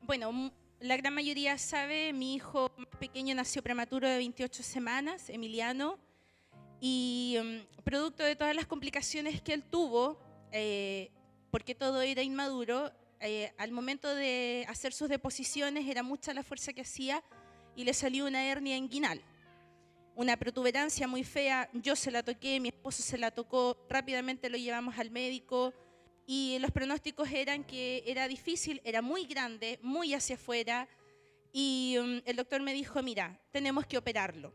Bueno, la gran mayoría sabe, mi hijo más pequeño nació prematuro de 28 semanas, Emiliano, y producto de todas las complicaciones que él tuvo, porque todo era inmaduro, al momento de hacer sus deposiciones era mucha la fuerza que hacía y le salió una hernia inguinal, una protuberancia muy fea. Yo se la toqué, mi esposo se la tocó, rápidamente lo llevamos al médico y los pronósticos eran que era difícil, era muy grande, muy hacia afuera, y el doctor me dijo, mira, tenemos que operarlo.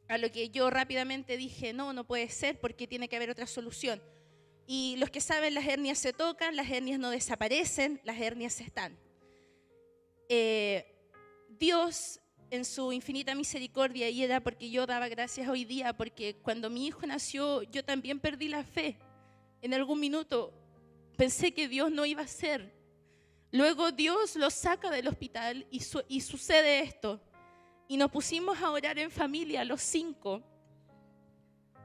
A lo que yo rápidamente dije, no, no puede ser porque tiene que haber otra solución. Y los que saben, las hernias se tocan, las hernias no desaparecen, las hernias están. Dios, en su infinita misericordia, y era porque yo daba gracias hoy día, porque cuando mi hijo nació, yo también perdí la fe. En algún minuto pensé que Dios no iba a hacer. Luego Dios lo saca del hospital y sucede esto. Y nos pusimos a orar en familia los 5.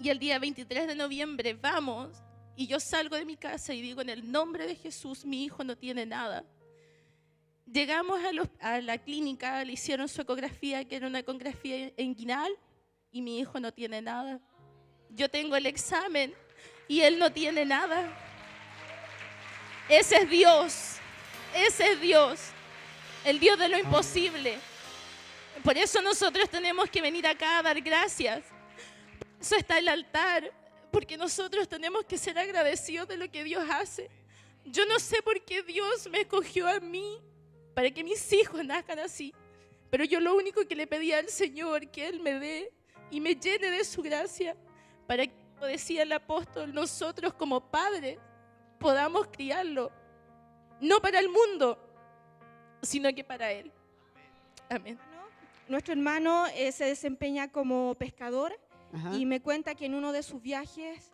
Y el día 23 de noviembre vamos y yo salgo de mi casa y digo, en el nombre de Jesús, mi hijo no tiene nada. Llegamos a la clínica, le hicieron su ecografía, que era una ecografía inguinal, y mi hijo no tiene nada. Yo tengo el examen y él no tiene nada. Ese es Dios, el Dios de lo imposible. Por eso nosotros tenemos que venir acá a dar gracias. Por eso está el altar, porque nosotros tenemos que ser agradecidos de lo que Dios hace. Yo no sé por qué Dios me escogió a mí para que mis hijos nazcan así, pero yo lo único que le pedí al Señor, que Él me dé y me llene de su gracia, para que, como decía el apóstol, nosotros como padres podamos criarlo, no para el mundo, sino que para Él. Amén. Nuestro hermano se desempeña como pescador. Ajá. Y me cuenta que en uno de sus viajes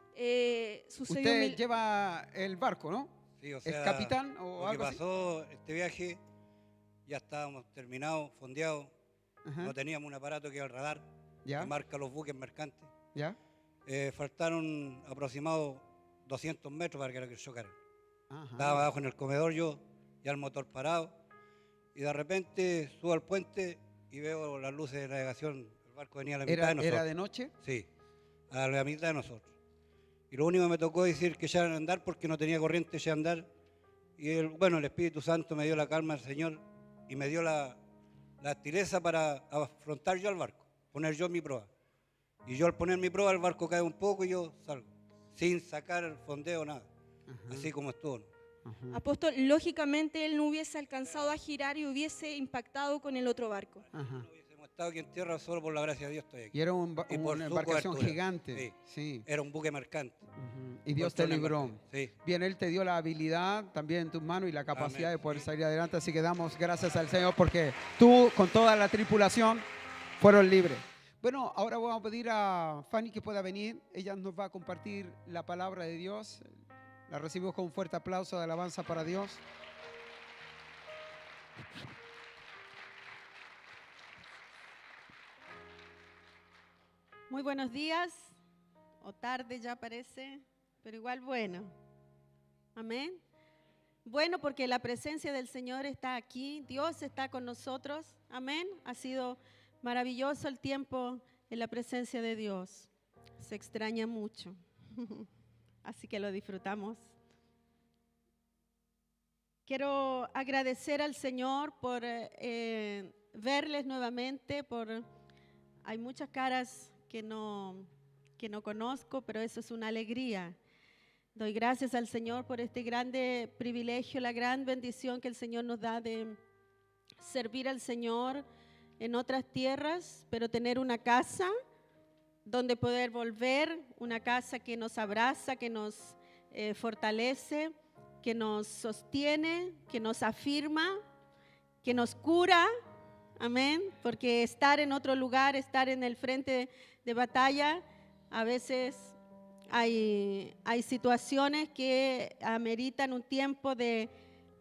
sucedió... Usted lleva el barco, ¿no? Sí, o ¿Es sea, capitán o lo que algo así? pasó este viaje, ya estábamos terminados, fondeados, Ajá. no teníamos un aparato que era el radar, ¿Ya? que marca los buques mercantes. ¿Ya? Faltaron aproximadamente 200 metros para que chocaran. Ajá. Estaba abajo en el comedor yo, ya el motor parado, y de repente subo al puente y veo las luces de navegación. El barco venía a la mitad de nosotros. ¿Era de noche? Sí, a la mitad de nosotros. Y lo único que me tocó decir que echaran a andar porque no tenía corriente, eché a andar. Y el Espíritu Santo me dio la calma del Señor y me dio la estileza para afrontar yo al barco, poner yo mi proa. Y yo al poner mi proa, el barco cae un poco y yo salgo, sin sacar el fondeo, nada. Ajá. Así como estuvo. Ajá. Apóstol, lógicamente él no hubiese alcanzado a girar y hubiese impactado con el otro barco. Ajá. No hubiésemos estado aquí en tierra, solo por la gracia de Dios estoy aquí. Y era una Y por su embarcación cobertura. gigante. Sí. Sí. Era un buque mercante. Ujú. Y Dios te Control libró. embarcante. Sí. Bien, Él te dio la habilidad también en tus manos y la capacidad Amén. de poder Sí. salir adelante. Así que damos gracias al Señor porque tú con toda la tripulación fueron libres. Bueno, ahora vamos a pedir a Fanny que pueda venir. Ella nos va a compartir la palabra de Dios. La recibimos con un fuerte aplauso de alabanza para Dios. Muy buenos días, o tarde ya parece, pero igual bueno. Amén. Bueno, porque la presencia del Señor está aquí, Dios está con nosotros. Amén. Ha sido maravilloso el tiempo en la presencia de Dios. Se extraña mucho, así que lo disfrutamos. Quiero agradecer al Señor por verles nuevamente, hay muchas caras que no conozco, pero eso es una alegría. Doy gracias al Señor por este grande privilegio, la gran bendición que el Señor nos da de servir al Señor en otras tierras, pero tener una casa donde poder volver, una casa que nos abraza, que nos fortalece, que nos sostiene, que nos afirma, que nos cura. Amén, porque estar en otro lugar, estar en el frente de batalla, a veces hay situaciones que ameritan un tiempo de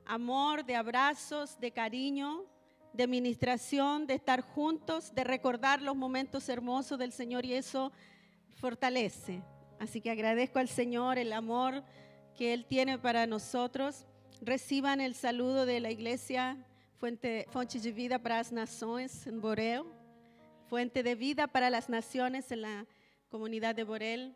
amor, de abrazos, de cariño, de ministración, de estar juntos, de recordar los momentos hermosos del Señor, y eso fortalece. Así que agradezco al Señor el amor que Él tiene para nosotros. reciban el saludo de la iglesia Fonte de Vida para las Naciones en Borel, Fuente de Vida para las Naciones en la comunidad de Borel.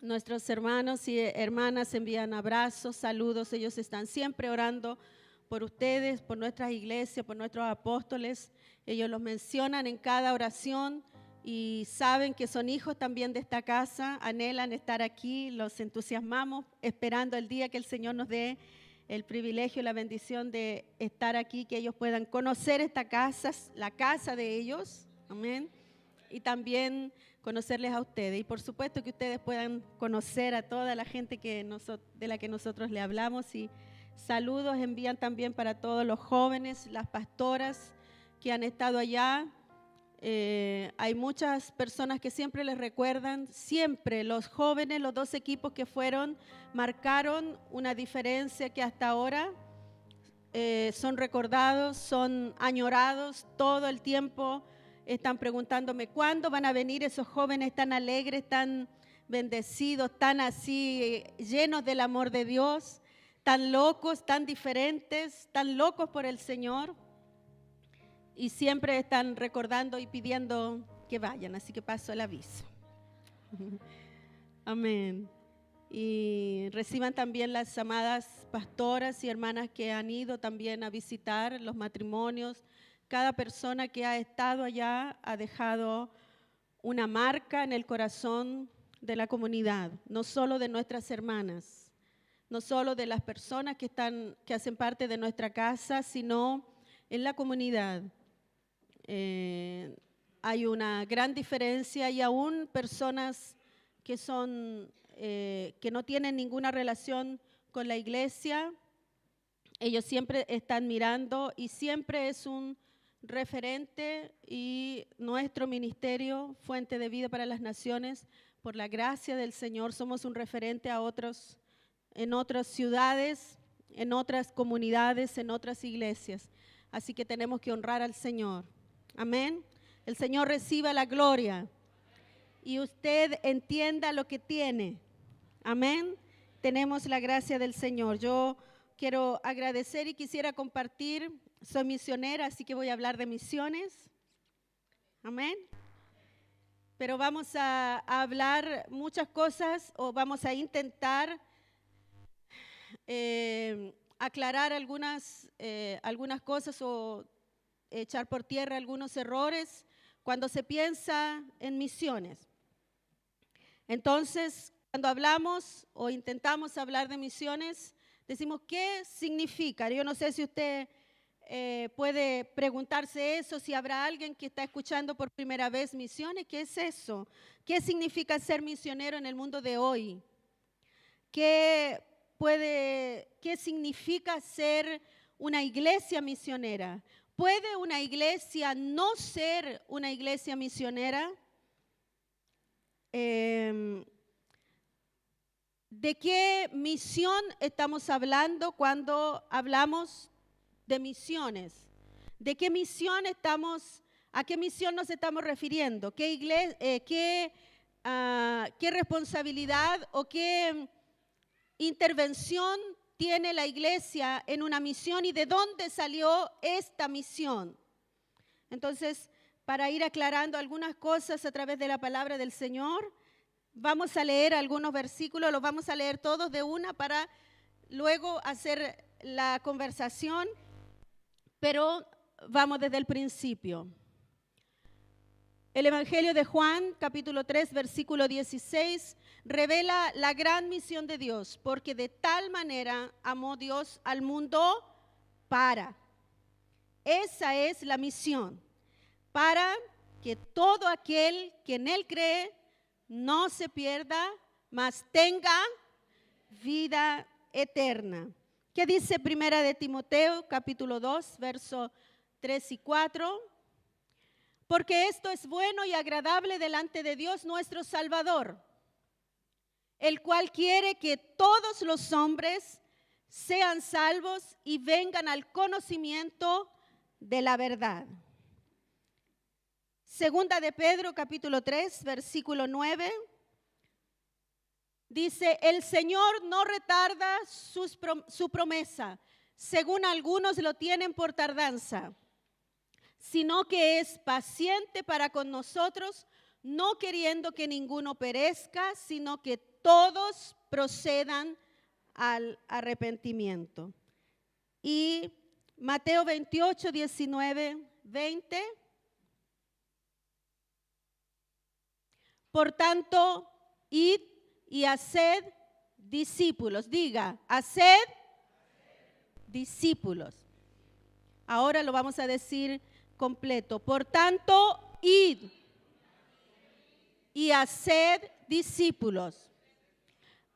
Nuestros hermanos y hermanas envían abrazos, saludos. Ellos están siempre orando por ustedes, por nuestras iglesias, por nuestros apóstoles. Ellos los mencionan en cada oración y saben que son hijos también de esta casa, anhelan estar aquí, los entusiasmamos esperando el día que el Señor nos dé el privilegio y la bendición de estar aquí, que ellos puedan conocer esta casa, la casa de ellos, amén, y también conocerles a ustedes. Y por supuesto que ustedes puedan conocer a toda la gente de la que nosotros le hablamos. Y saludos envían también para todos los jóvenes, las pastoras que han estado allá. Hay muchas personas que siempre les recuerdan, siempre los jóvenes, los 2 equipos que fueron, marcaron una diferencia que hasta ahora son recordados, son añorados todo el tiempo. Están preguntándome cuándo van a venir esos jóvenes tan alegres, tan bendecidos, tan así llenos del amor de Dios, tan locos, tan diferentes, tan locos por el Señor. Y siempre están recordando y pidiendo que vayan, así que paso el aviso. Amén. Y reciban también las amadas pastoras y hermanas que han ido también a visitar los matrimonios. Cada persona que ha estado allá ha dejado una marca en el corazón de la comunidad, no solo de nuestras hermanas, no solo de las personas que hacen parte de nuestra casa, sino en la comunidad. Hay una gran diferencia y aún personas que no tienen ninguna relación con la iglesia, ellos siempre están mirando y siempre es un referente. Y nuestro ministerio, Fuente de Vida para las Naciones, por la gracia del Señor, somos un referente a otros, en otras ciudades, en otras comunidades, en otras iglesias. Así que tenemos que honrar al Señor. Amén. El Señor reciba la gloria y usted entienda lo que tiene. Amén. Tenemos la gracia del Señor. Yo quiero agradecer y quisiera compartir. Soy misionera, así que voy a hablar de misiones. Amén. Pero vamos a hablar muchas cosas, o vamos a intentar aclarar algunas cosas o echar por tierra algunos errores cuando se piensa en misiones. Entonces, cuando hablamos o intentamos hablar de misiones, decimos, ¿qué significa? Yo no sé si usted puede preguntarse eso, si habrá alguien que está escuchando por primera vez misiones. ¿Qué es eso? ¿Qué significa ser misionero en el mundo de hoy? ¿Qué significa ser una iglesia misionera? ¿Puede una iglesia no ser una iglesia misionera? ¿De qué misión estamos hablando cuando hablamos de misiones? ¿De qué misión a qué misión nos estamos refiriendo? ¿Qué responsabilidad o qué intervención tiene la iglesia en una misión y de dónde salió esta misión? Entonces, para ir aclarando algunas cosas a través de la palabra del Señor, vamos a leer algunos versículos, los vamos a leer todos de una para luego hacer la conversación, pero vamos desde el principio. El Evangelio de Juan, capítulo 3, versículo 16, revela la gran misión de Dios, porque de tal manera amó Dios al mundo esa es la misión, para que todo aquel que en Él cree no se pierda, mas tenga vida eterna. ¿Qué dice Primera de Timoteo, capítulo 2, versos 3 y 4? Porque esto es bueno y agradable delante de Dios nuestro Salvador, el cual quiere que todos los hombres sean salvos y vengan al conocimiento de la verdad. Segunda de Pedro, capítulo 3, versículo 9. Dice, el Señor no retarda su promesa, según algunos lo tienen por tardanza, sino que es paciente para con nosotros, no queriendo que ninguno perezca, sino que todos procedan al arrepentimiento. Y Mateo 28, 19, 20. Por tanto, id y haced discípulos. Diga, haced discípulos. Ahora lo vamos a decir completo. Por tanto, id y haced discípulos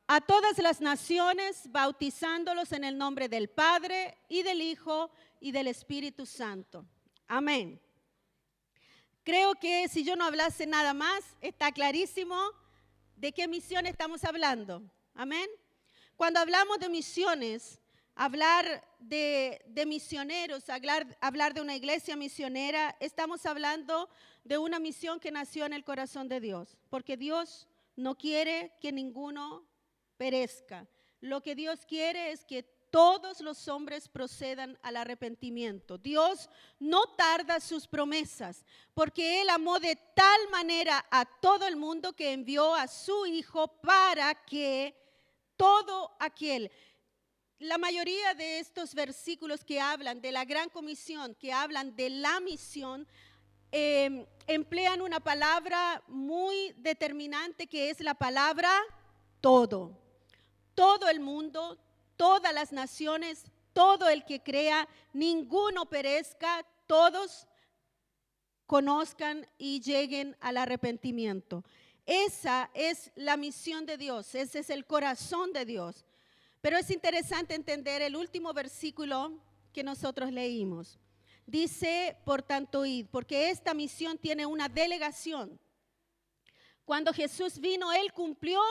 a todas las naciones, bautizándolos en el nombre del Padre y del Hijo y del Espíritu Santo. Amén. Creo que si yo no hablase nada más, está clarísimo de qué misión estamos hablando. Amén. Cuando hablamos de misiones, hablar de misioneros, hablar de una iglesia misionera, estamos hablando de una misión que nació en el corazón de Dios, porque Dios no quiere que ninguno perezca. Lo que Dios quiere es que todos los hombres procedan al arrepentimiento. Dios no tarda sus promesas, porque Él amó de tal manera a todo el mundo que envió a su Hijo para que todo aquel... La mayoría de estos versículos que hablan de la gran comisión, que hablan de la misión, emplean una palabra muy determinante que es la palabra todo. Todo el mundo, todas las naciones, todo el que crea, ninguno perezca, todos conozcan y lleguen al arrepentimiento. Esa es la misión de Dios, ese es el corazón de Dios. Pero es interesante entender el último versículo que nosotros leímos. Dice, por tanto, id, porque esta misión tiene una delegación. Cuando Jesús vino, Él cumplió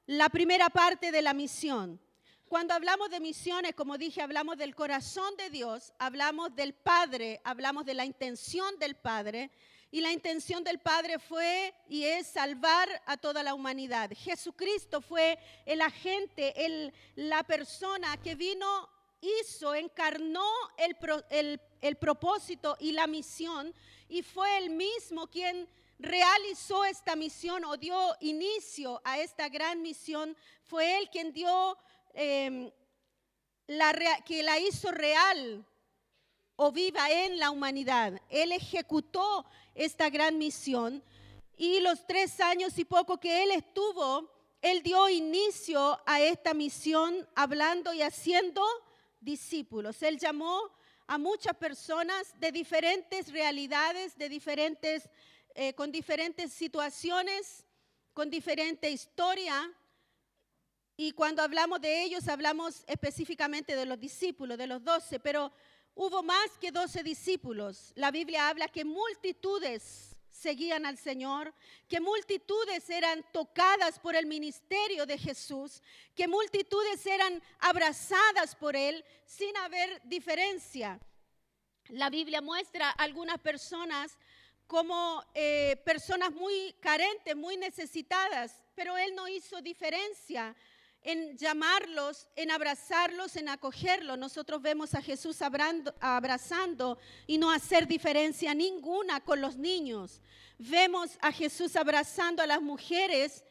la primera parte de la misión. Cuando hablamos de misiones, como dije, hablamos del corazón de Dios, hablamos del Padre, hablamos de la intención del Padre. Y la intención del Padre fue y es salvar a toda la humanidad. Jesucristo fue el agente, la persona que vino, encarnó el propósito y la misión, y fue él mismo quien realizó esta misión o dio inicio a esta gran misión. Fue él quien dio, que la hizo real o viva en la humanidad. Él ejecutó esta gran misión, y los 3 años y poco que Él estuvo, Él dio inicio a esta misión hablando y haciendo discípulos. Él llamó a muchas personas de diferentes realidades, con diferentes situaciones, con diferente historia. Y cuando hablamos de ellos, hablamos específicamente de los discípulos, de los 12, pero hubo más que 12 discípulos. La Biblia habla que multitudes seguían al Señor, que multitudes eran tocadas por el ministerio de Jesús, que multitudes eran abrazadas por Él sin haber diferencia. La Biblia muestra a algunas personas como personas muy carentes, muy necesitadas, pero Él no hizo diferencia en llamarlos, en abrazarlos, en acogerlos. Nosotros vemos a Jesús abrazando y no hacer diferencia ninguna con los niños. Vemos a Jesús abrazando a las mujeres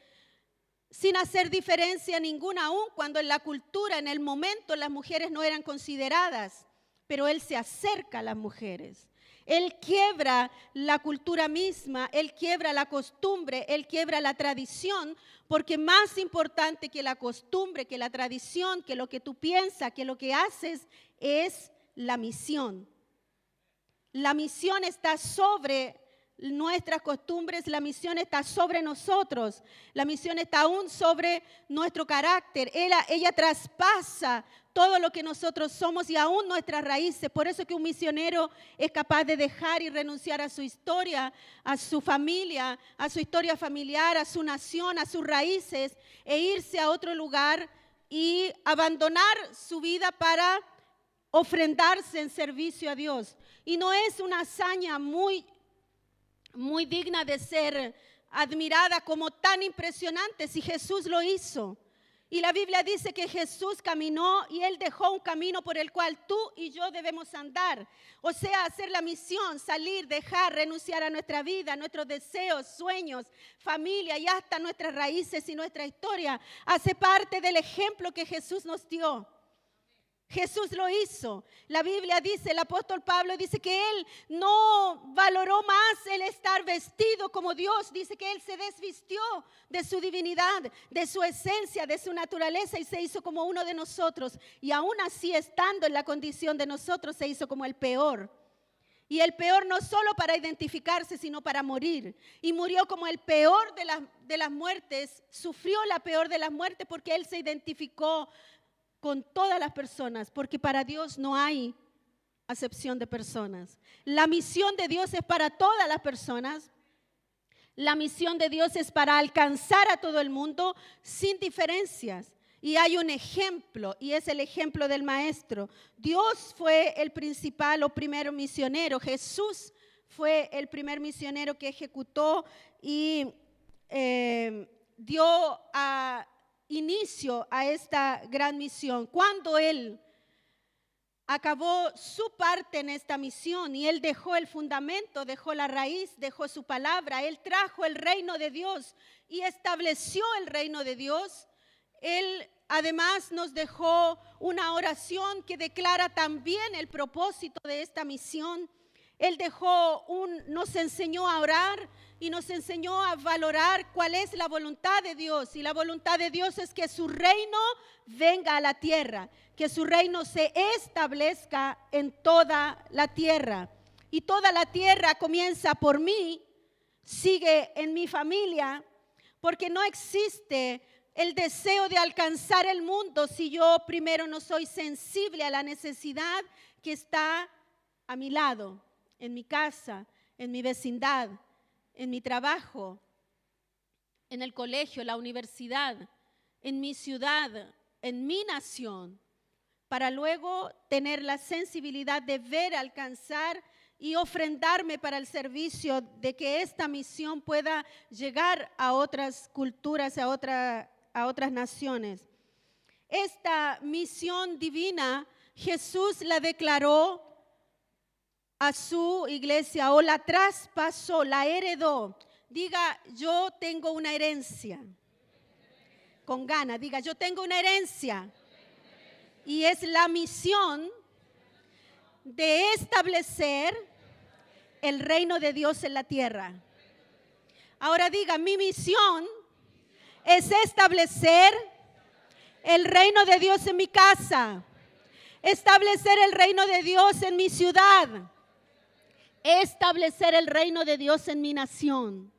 sin hacer diferencia ninguna, aún cuando en la cultura, en el momento, las mujeres no eran consideradas. Pero Él se acerca a las mujeres. Él quiebra la cultura misma, Él quiebra la costumbre, Él quiebra la tradición, porque más importante que la costumbre, que la tradición, que lo que tú piensas, que lo que haces, es la misión. La misión está sobre nuestras costumbres, la misión está sobre nosotros, la misión está aún sobre nuestro carácter. Ella traspasa todo lo que nosotros somos y aún nuestras raíces. Por eso que un misionero es capaz de dejar y renunciar a su historia, a su familia, a su historia familiar, a su nación, a sus raíces, e irse a otro lugar y abandonar su vida para ofrendarse en servicio a Dios. Y no es una hazaña muy digna de ser admirada como tan impresionante si Jesús lo hizo. Y la Biblia dice que Jesús caminó y Él dejó un camino por el cual tú y yo debemos andar. O sea, hacer la misión, salir, dejar, renunciar a nuestra vida, nuestros deseos, sueños, familia y hasta nuestras raíces y nuestra historia. Hace parte del ejemplo que Jesús nos dio. Jesús lo hizo. La Biblia dice, el apóstol Pablo dice que él no valoró más el estar vestido como Dios. Dice que él se desvistió de su divinidad, de su esencia, de su naturaleza y se hizo como uno de nosotros. Y aún así, estando en la condición de nosotros, se hizo como el peor. Y el peor no solo para identificarse, sino para morir. Y murió como el peor de las muertes. Sufrió la peor de las muertes porque él se identificó con todas las personas, porque para Dios no hay acepción de personas. La misión de Dios es para todas las personas. La misión de Dios es para alcanzar a todo el mundo sin diferencias. Y hay un ejemplo, y es el ejemplo del Maestro. Dios fue el principal o primero misionero. Jesús fue el primer misionero que ejecutó y dio inicio a esta gran misión. Cuando Él acabó su parte en esta misión y Él dejó el fundamento, dejó la raíz, dejó su palabra, Él trajo el reino de Dios y estableció el reino de Dios. Él además nos dejó una oración que declara también el propósito de esta misión. Él nos enseñó a orar y nos enseñó a valorar cuál es la voluntad de Dios. Y la voluntad de Dios es que su reino venga a la tierra, que su reino se establezca en toda la tierra. Y toda la tierra comienza por mí, sigue en mi familia, porque no existe el deseo de alcanzar el mundo si yo primero no soy sensible a la necesidad que está a mi lado, en mi casa, en mi vecindad, en mi trabajo, en el colegio, la universidad, en mi ciudad, en mi nación, para luego tener la sensibilidad de ver, alcanzar y ofrendarme para el servicio de que esta misión pueda llegar a otras culturas, a otras naciones. Esta misión divina, Jesús la declaró a su iglesia o la traspasó, la heredó. Diga, yo tengo una herencia. Con ganas, diga, yo tengo una herencia. Y es la misión de establecer el reino de Dios en la tierra. Ahora diga, mi misión es establecer el reino de Dios en mi casa, establecer el reino de Dios en mi ciudad, establecer el reino de Dios en mi nación.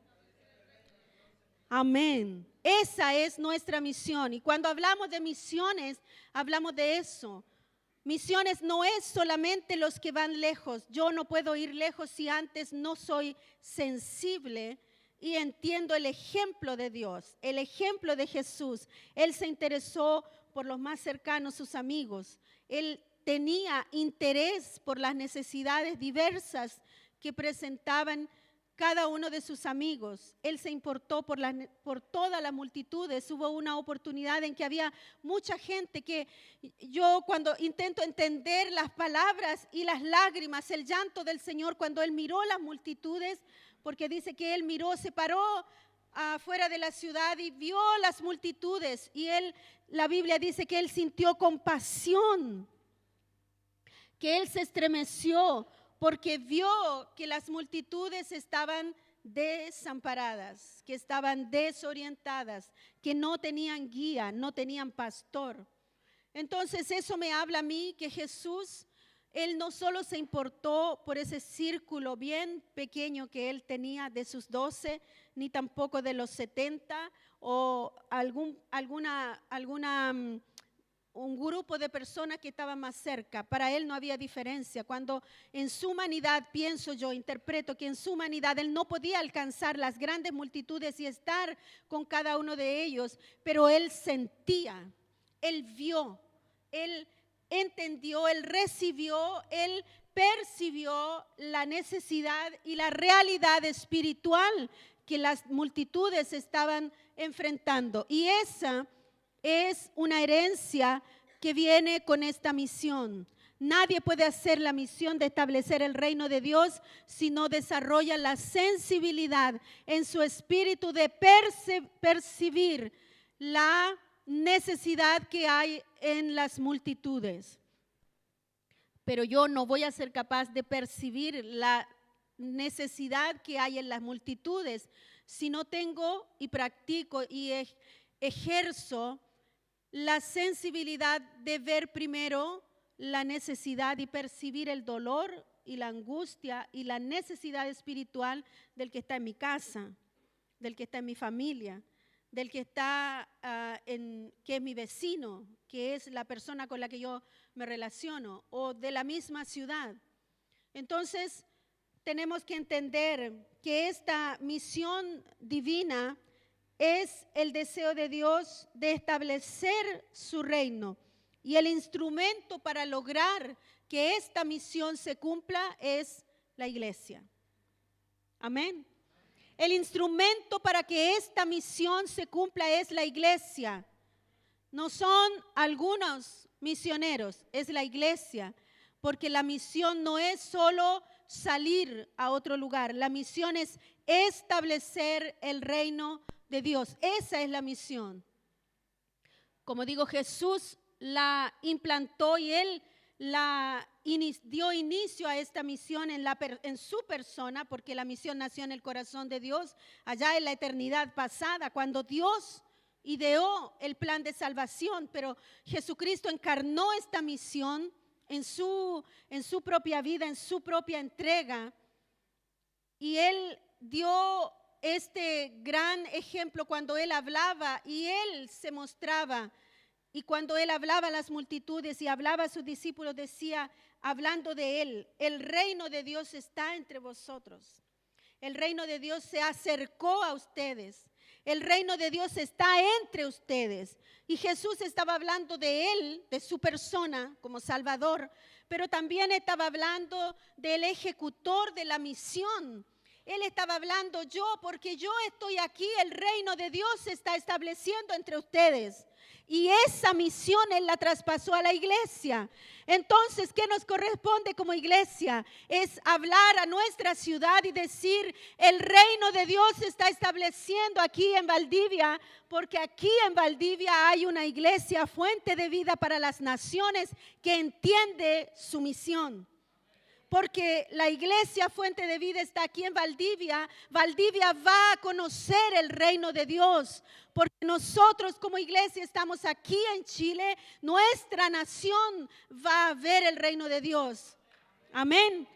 Amén. Esa es nuestra misión. Y cuando hablamos de misiones, hablamos de eso. Misiones no es solamente los que van lejos. Yo no puedo ir lejos si antes no soy sensible y entiendo el ejemplo de Dios, el ejemplo de Jesús. Él se interesó por los más cercanos, sus amigos. Él tenía interés por las necesidades diversas que presentaban cada uno de sus amigos. Él se importó por todas las multitudes. Hubo una oportunidad en que había mucha gente que yo cuando intento entender las palabras y las lágrimas, el llanto del Señor cuando Él miró las multitudes, porque dice que Él miró, se paró afuera de la ciudad y vio las multitudes y la Biblia dice que Él sintió compasión, que Él se estremeció porque vio que las multitudes estaban desamparadas, que estaban desorientadas, que no tenían guía, no tenían pastor. Entonces eso me habla a mí que Jesús, Él no solo se importó por ese círculo bien pequeño que Él tenía de sus 12, ni tampoco de los 70 o un grupo de personas que estaban más cerca. Para Él no había diferencia. Cuando en su humanidad, pienso yo, interpreto que en su humanidad Él no podía alcanzar las grandes multitudes y estar con cada uno de ellos, pero Él sentía, Él vio, Él entendió, Él recibió, Él percibió la necesidad y la realidad espiritual que las multitudes estaban enfrentando. Y esa es una herencia que viene con esta misión. Nadie puede hacer la misión de establecer el reino de Dios si no desarrolla la sensibilidad en su espíritu de percibir la necesidad que hay en las multitudes. Pero yo no voy a ser capaz de percibir la necesidad que hay en las multitudes si no tengo y practico y ejerzo la sensibilidad de ver primero la necesidad y percibir el dolor y la angustia y la necesidad espiritual del que está en mi casa, del que está en mi familia, del que está que es mi vecino, que es la persona con la que yo me relaciono, o de la misma ciudad. Entonces, tenemos que entender que esta misión divina es el deseo de Dios de establecer su reino. Y el instrumento para lograr que esta misión se cumpla es la iglesia. Amén. El instrumento para que esta misión se cumpla es la iglesia. No son algunos misioneros, es la iglesia. Porque la misión no es solo salir a otro lugar. La misión es establecer el reino de Dios. Esa es la misión. Como digo, Jesús la implantó y Él dio inicio a esta misión en su persona, porque la misión nació en el corazón de Dios, allá en la eternidad pasada, cuando Dios ideó el plan de salvación, pero Jesucristo encarnó esta misión en su propia vida, en su propia entrega, y Él dio este gran ejemplo cuando Él hablaba y Él se mostraba. Y cuando Él hablaba a las multitudes y hablaba a sus discípulos, decía, hablando de Él, el reino de Dios está entre vosotros. El reino de Dios se acercó a ustedes. El reino de Dios está entre ustedes. Y Jesús estaba hablando de Él, de su persona como Salvador, pero también estaba hablando del ejecutor de la misión. Él estaba hablando porque yo estoy aquí, el reino de Dios se está estableciendo entre ustedes. Y esa misión Él la traspasó a la iglesia. Entonces, ¿qué nos corresponde como iglesia? Es hablar a nuestra ciudad y decir, el reino de Dios se está estableciendo aquí en Valdivia, porque aquí en Valdivia hay una iglesia, fuente de vida para las naciones, que entiende su misión. Porque la iglesia Fuente de Vida está aquí en Valdivia. Valdivia va a conocer el reino de Dios. Porque nosotros como iglesia estamos aquí en Chile. Nuestra nación va a ver el reino de Dios. Amén.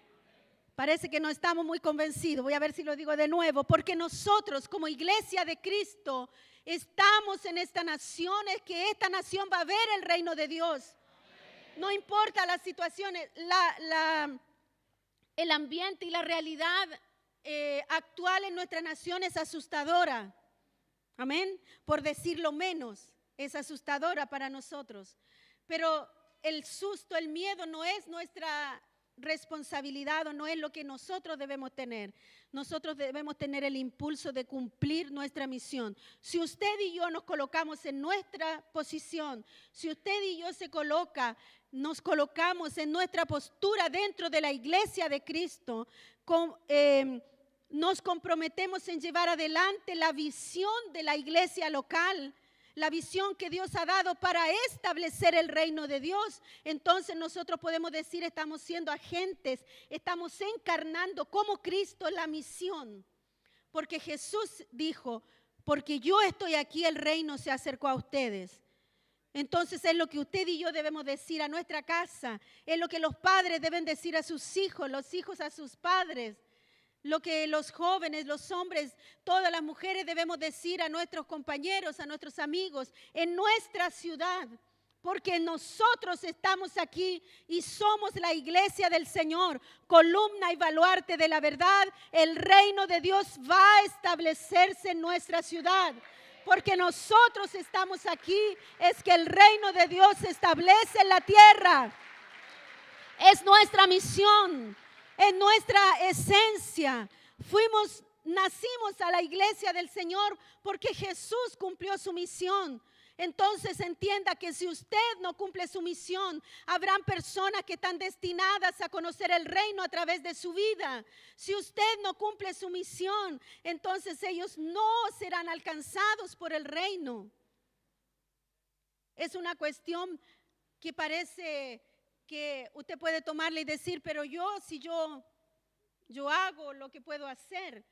Parece que no estamos muy convencidos. Voy a ver si lo digo de nuevo. Porque nosotros como iglesia de Cristo estamos en esta nación. Es que esta nación va a ver el reino de Dios. No importa las situaciones, el ambiente y la realidad actual en nuestra nación es asustadora. Amén. Por decirlo menos, es asustadora para nosotros. Pero el susto, el miedo no es nuestra responsabilidad o no es lo que nosotros debemos tener. Nosotros debemos tener el impulso de cumplir nuestra misión. Si usted y yo nos colocamos en nuestra posición, si usted y yo nos colocamos en nuestra postura dentro de la iglesia de Cristo, nos comprometemos en llevar adelante la visión de la iglesia local, la visión que Dios ha dado para establecer el reino de Dios. Entonces nosotros podemos decir, estamos siendo agentes, estamos encarnando como Cristo la misión. Porque Jesús dijo, porque yo estoy aquí, el reino se acercó a ustedes. Entonces es lo que usted y yo debemos decir a nuestra casa, es lo que los padres deben decir a sus hijos, los hijos a sus padres. Lo que los jóvenes, los hombres, todas las mujeres debemos decir a nuestros compañeros, a nuestros amigos, en nuestra ciudad. Porque nosotros estamos aquí y somos la iglesia del Señor, columna y baluarte de la verdad. El reino de Dios va a establecerse en nuestra ciudad. Porque nosotros estamos aquí, es que el reino de Dios se establece en la tierra. Es nuestra misión. En nuestra esencia, fuimos nacimos a la iglesia del Señor porque Jesús cumplió su misión. Entonces entienda que si usted no cumple su misión, habrán personas que están destinadas a conocer el reino a través de su vida. Si usted no cumple su misión, entonces ellos no serán alcanzados por el reino. Es una cuestión que parece que usted puede tomarla y decir, pero si yo hago lo que puedo hacer.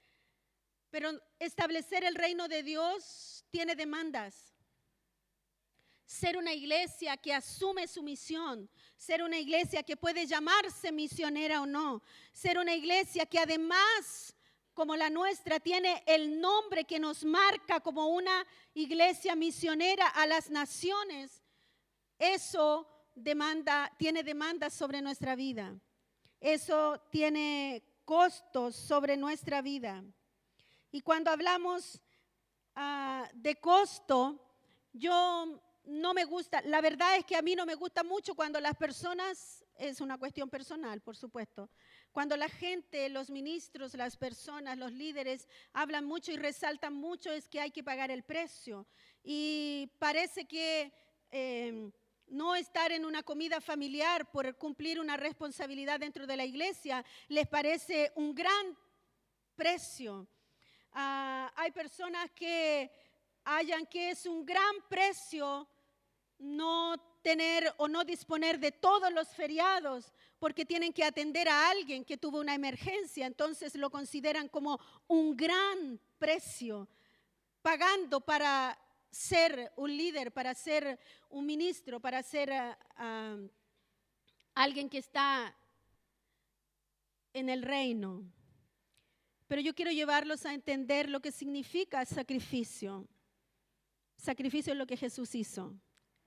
Pero establecer el reino de Dios tiene demandas. Ser una iglesia que asume su misión, ser una iglesia que puede llamarse misionera o no, ser una iglesia que además, como la nuestra, tiene el nombre que nos marca como una iglesia misionera a las naciones, eso tiene demandas sobre nuestra vida. Eso tiene costos sobre nuestra vida. Y cuando hablamos de costo, yo no me gusta, la verdad es que a mí no me gusta mucho cuando las personas, es una cuestión personal, por supuesto, cuando la gente, los ministros, las personas, los líderes hablan mucho y resaltan mucho es que hay que pagar el precio. Y parece que no estar en una comida familiar por cumplir una responsabilidad dentro de la iglesia les parece un gran precio. Hay personas que hallan que es un gran precio no tener o no disponer de todos los feriados porque tienen que atender a alguien que tuvo una emergencia, entonces lo consideran como un gran precio, pagando para ser un líder, para ser un ministro, para ser alguien que está en el reino. Pero yo quiero llevarlos a entender lo que significa sacrificio. Sacrificio es lo que Jesús hizo.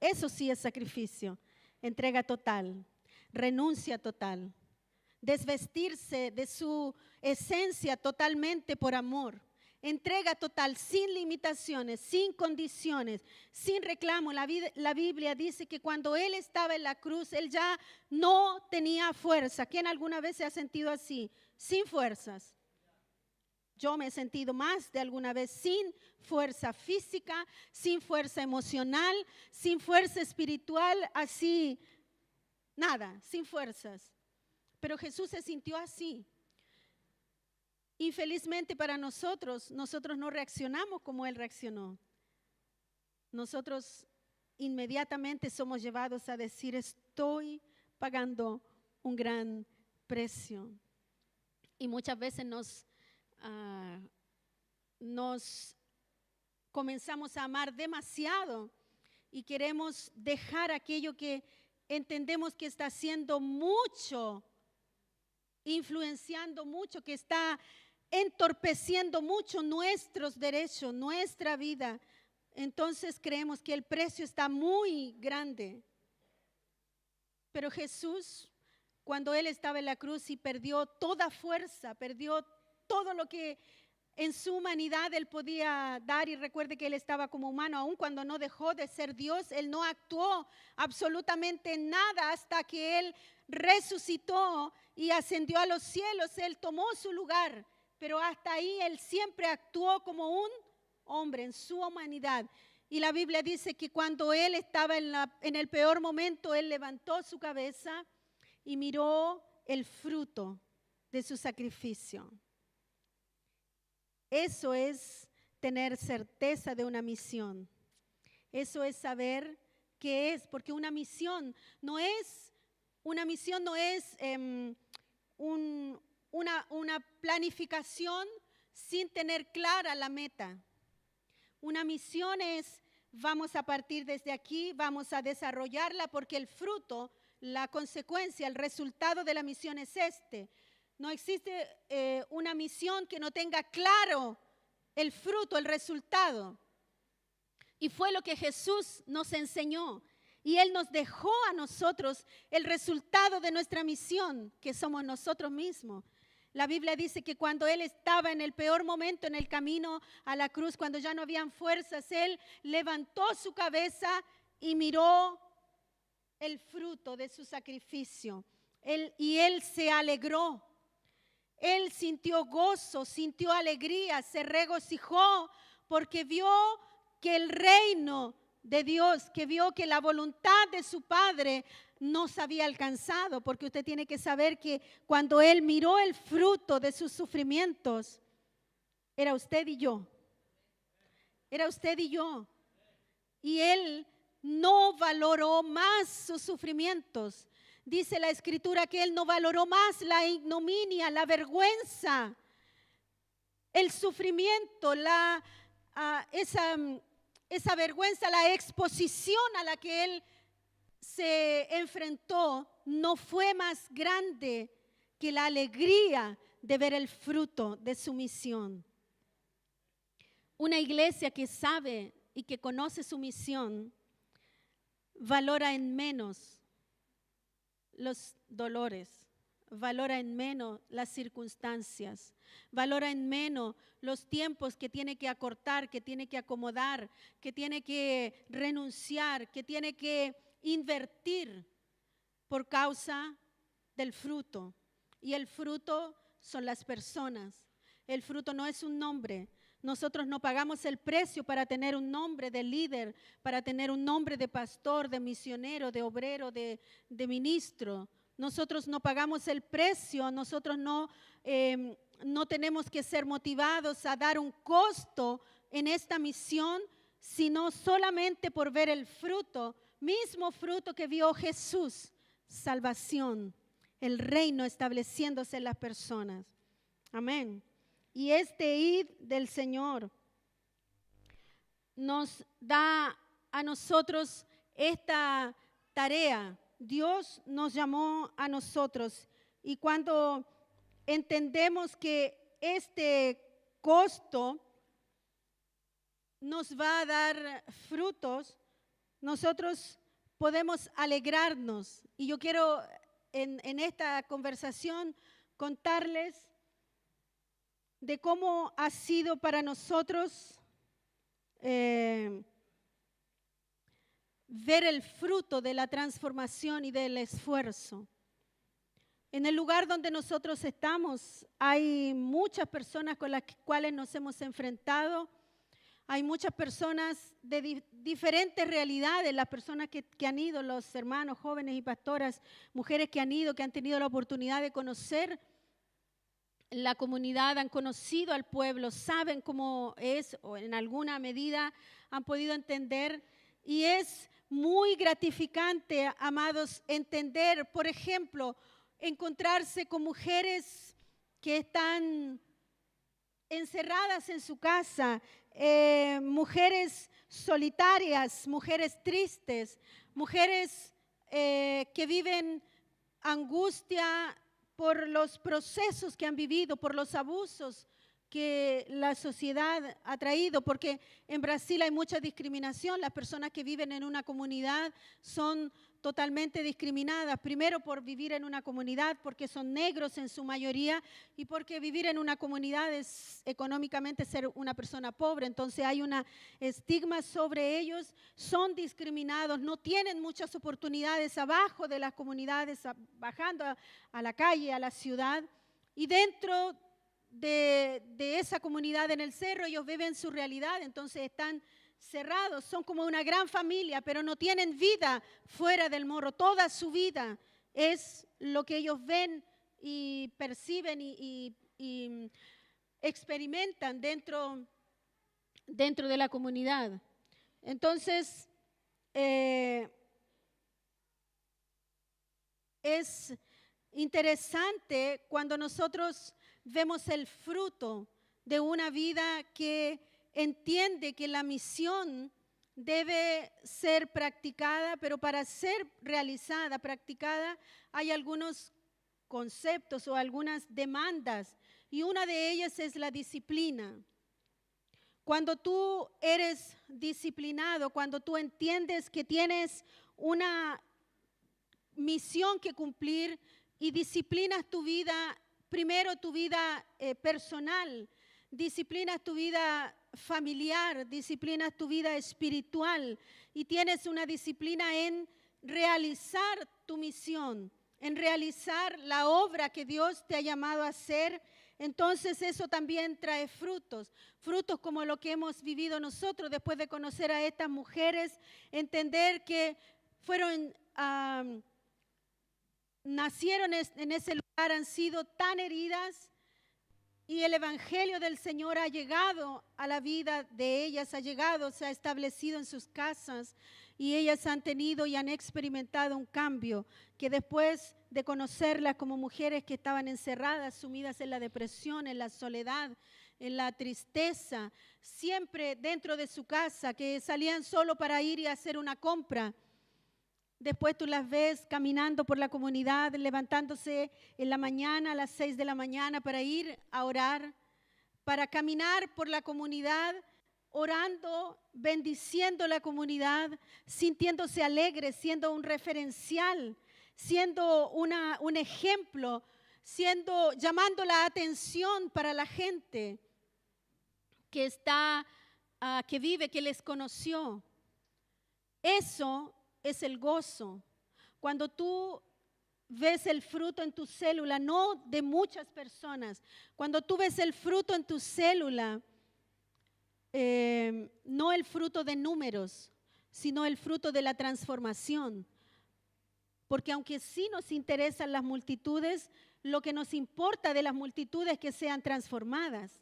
Eso sí es sacrificio. Entrega total, renuncia total, desvestirse de su esencia totalmente por amor. Entrega total, sin limitaciones, sin condiciones, sin reclamo. La Biblia dice que cuando Él estaba en la cruz, Él ya no tenía fuerza. ¿Quién alguna vez se ha sentido así? Sin fuerzas. Yo me he sentido más de alguna vez sin fuerza física, sin fuerza emocional, sin fuerza espiritual, así, nada, sin fuerzas. Pero Jesús se sintió así. Infelizmente para nosotros no reaccionamos como Él reaccionó. Nosotros inmediatamente somos llevados a decir, estoy pagando un gran precio. Y muchas veces nos comenzamos a amar demasiado y queremos dejar aquello que entendemos que está haciendo mucho, influenciando mucho, que está entorpeciendo mucho nuestros derechos, nuestra vida. Entonces creemos que el precio está muy grande. Pero Jesús, cuando Él estaba en la cruz y perdió toda fuerza, perdió todo lo que en su humanidad Él podía dar, y recuerde que Él estaba como humano, aun cuando no dejó de ser Dios, Él no actuó absolutamente nada hasta que Él resucitó y ascendió a los cielos. Él tomó su lugar, pero hasta ahí Él siempre actuó como un hombre en su humanidad. Y la Biblia dice que cuando Él estaba en el peor momento, Él levantó su cabeza y miró el fruto de su sacrificio. Eso es tener certeza de una misión. Eso es saber qué es, porque una misión no es una planificación sin tener clara la meta. Una misión es, vamos a partir desde aquí, vamos a desarrollarla porque el fruto, la consecuencia, el resultado de la misión es este. No existe una misión que no tenga claro el fruto, el resultado. Y fue lo que Jesús nos enseñó. Y Él nos dejó a nosotros el resultado de nuestra misión, que somos nosotros mismos. La Biblia dice que cuando Él estaba en el peor momento, en el camino a la cruz, cuando ya no habían fuerzas, Él levantó su cabeza y miró el fruto de su sacrificio. Y Él se alegró. Él sintió gozo, sintió alegría, se regocijó porque vio que el reino de Dios, que vio que la voluntad de su Padre no se había alcanzado, porque usted tiene que saber que cuando Él miró el fruto de sus sufrimientos, era usted y yo. Era usted y yo. Y Él no valoró más sus sufrimientos. Dice la Escritura que Él no valoró más la ignominia, la vergüenza, el sufrimiento, esa vergüenza, la exposición a la que Él se enfrentó, no fue más grande que la alegría de ver el fruto de su misión. Una iglesia que sabe y que conoce su misión valora en menos los dolores, valora en menos las circunstancias, valora en menos los tiempos que tiene que acortar, que tiene que acomodar, que tiene que renunciar, que tiene que invertir por causa del fruto. Y el fruto son las personas. El fruto no es un nombre. Nosotros no pagamos el precio para tener un nombre de líder, para tener un nombre de pastor, de misionero, de obrero, de ministro. Nosotros no pagamos el precio, nosotros no tenemos que ser motivados a dar un costo en esta misión, sino solamente por ver el fruto, mismo fruto que vio Jesús, salvación, el reino estableciéndose en las personas. Amén. Y este id del Señor nos da a nosotros esta tarea. Dios nos llamó a nosotros y cuando entendemos que este costo nos va a dar frutos, nosotros podemos alegrarnos. Y yo quiero en esta conversación contarles de cómo ha sido para nosotros ver el fruto de la transformación y del esfuerzo. En el lugar donde nosotros estamos hay muchas personas con las cuales nos hemos enfrentado, hay muchas personas de diferentes realidades, las personas que han ido, los hermanos jóvenes y pastoras, mujeres que han ido, que han tenido la oportunidad de conocer la comunidad, han conocido al pueblo, saben cómo es o en alguna medida han podido entender y es muy gratificante, amados, entender, por ejemplo, encontrarse con mujeres que están encerradas en su casa, mujeres solitarias, mujeres tristes, mujeres que viven angustia por los procesos que han vivido, por los abusos que la sociedad ha traído, porque en Brasil hay mucha discriminación, las personas que viven en una comunidad son totalmente discriminadas, primero por vivir en una comunidad, porque son negros en su mayoría, y porque vivir en una comunidad es económicamente ser una persona pobre, entonces hay un estigma sobre ellos, son discriminados, no tienen muchas oportunidades abajo de las comunidades, bajando a la calle, a la ciudad, y dentro de esa comunidad en el cerro, ellos viven su realidad, entonces están cerrados, son como una gran familia, pero no tienen vida fuera del morro. Toda su vida es lo que ellos ven y perciben y experimentan dentro de la comunidad. Entonces, es interesante cuando nosotros vemos el fruto de una vida que entiende que la misión debe ser practicada, pero para ser realizada, practicada, hay algunos conceptos o algunas demandas, y una de ellas es la disciplina. Cuando tú eres disciplinado, cuando tú entiendes que tienes una misión que cumplir y disciplinas tu vida, primero tu vida personal, disciplinas tu vida familiar, disciplinas tu vida espiritual y tienes una disciplina en realizar tu misión, en realizar la obra que Dios te ha llamado a hacer, entonces eso también trae frutos. Frutos como lo que hemos vivido nosotros después de conocer a estas mujeres, entender que fueron, nacieron en ese lugar, han sido tan heridas y el evangelio del Señor ha llegado a la vida de ellas, ha llegado, se ha establecido en sus casas y ellas han tenido y han experimentado un cambio que después de conocerlas como mujeres que estaban encerradas, sumidas en la depresión, en la soledad, en la tristeza, siempre dentro de su casa, que salían solo para ir y hacer una compra. Después tú las ves caminando por la comunidad, levantándose en la mañana, a las 6 de la mañana, para ir a orar, para caminar por la comunidad, orando, bendiciendo la comunidad, sintiéndose alegres, siendo un referencial, siendo un ejemplo, llamando la atención para la gente que está, que vive, que les conoció. Eso es el gozo. Cuando tú ves el fruto en tu célula, no de muchas personas, cuando tú ves el fruto en tu célula, no el fruto de números, sino el fruto de la transformación. Porque aunque sí nos interesan las multitudes, lo que nos importa de las multitudes es que sean transformadas.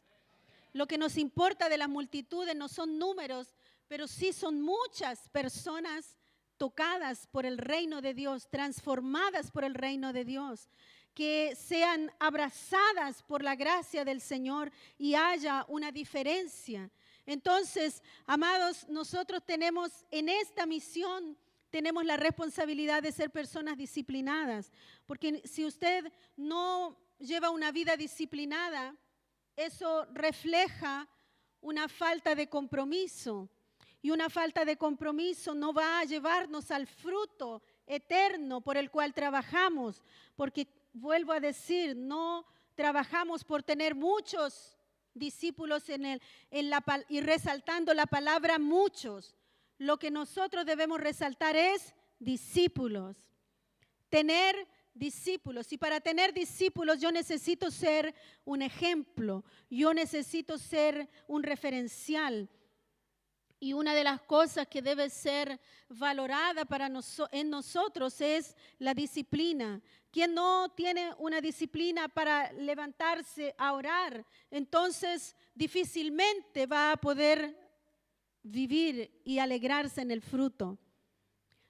Lo que nos importa de las multitudes no son números, pero sí son muchas personas tocadas por el reino de Dios, transformadas por el reino de Dios, que sean abrazadas por la gracia del Señor y haya una diferencia. Entonces, amados, nosotros tenemos en esta misión, tenemos la responsabilidad de ser personas disciplinadas, porque si usted no lleva una vida disciplinada, eso refleja una falta de compromiso. Y una falta de compromiso no va a llevarnos al fruto eterno por el cual trabajamos, porque vuelvo a decir, no trabajamos por tener muchos discípulos y resaltando la palabra muchos. Lo que nosotros debemos resaltar es discípulos, tener discípulos. Y para tener discípulos yo necesito ser un ejemplo, yo necesito ser un referencial. Y una de las cosas que debe ser valorada en nosotros es la disciplina. Quien no tiene una disciplina para levantarse a orar, entonces difícilmente va a poder vivir y alegrarse en el fruto.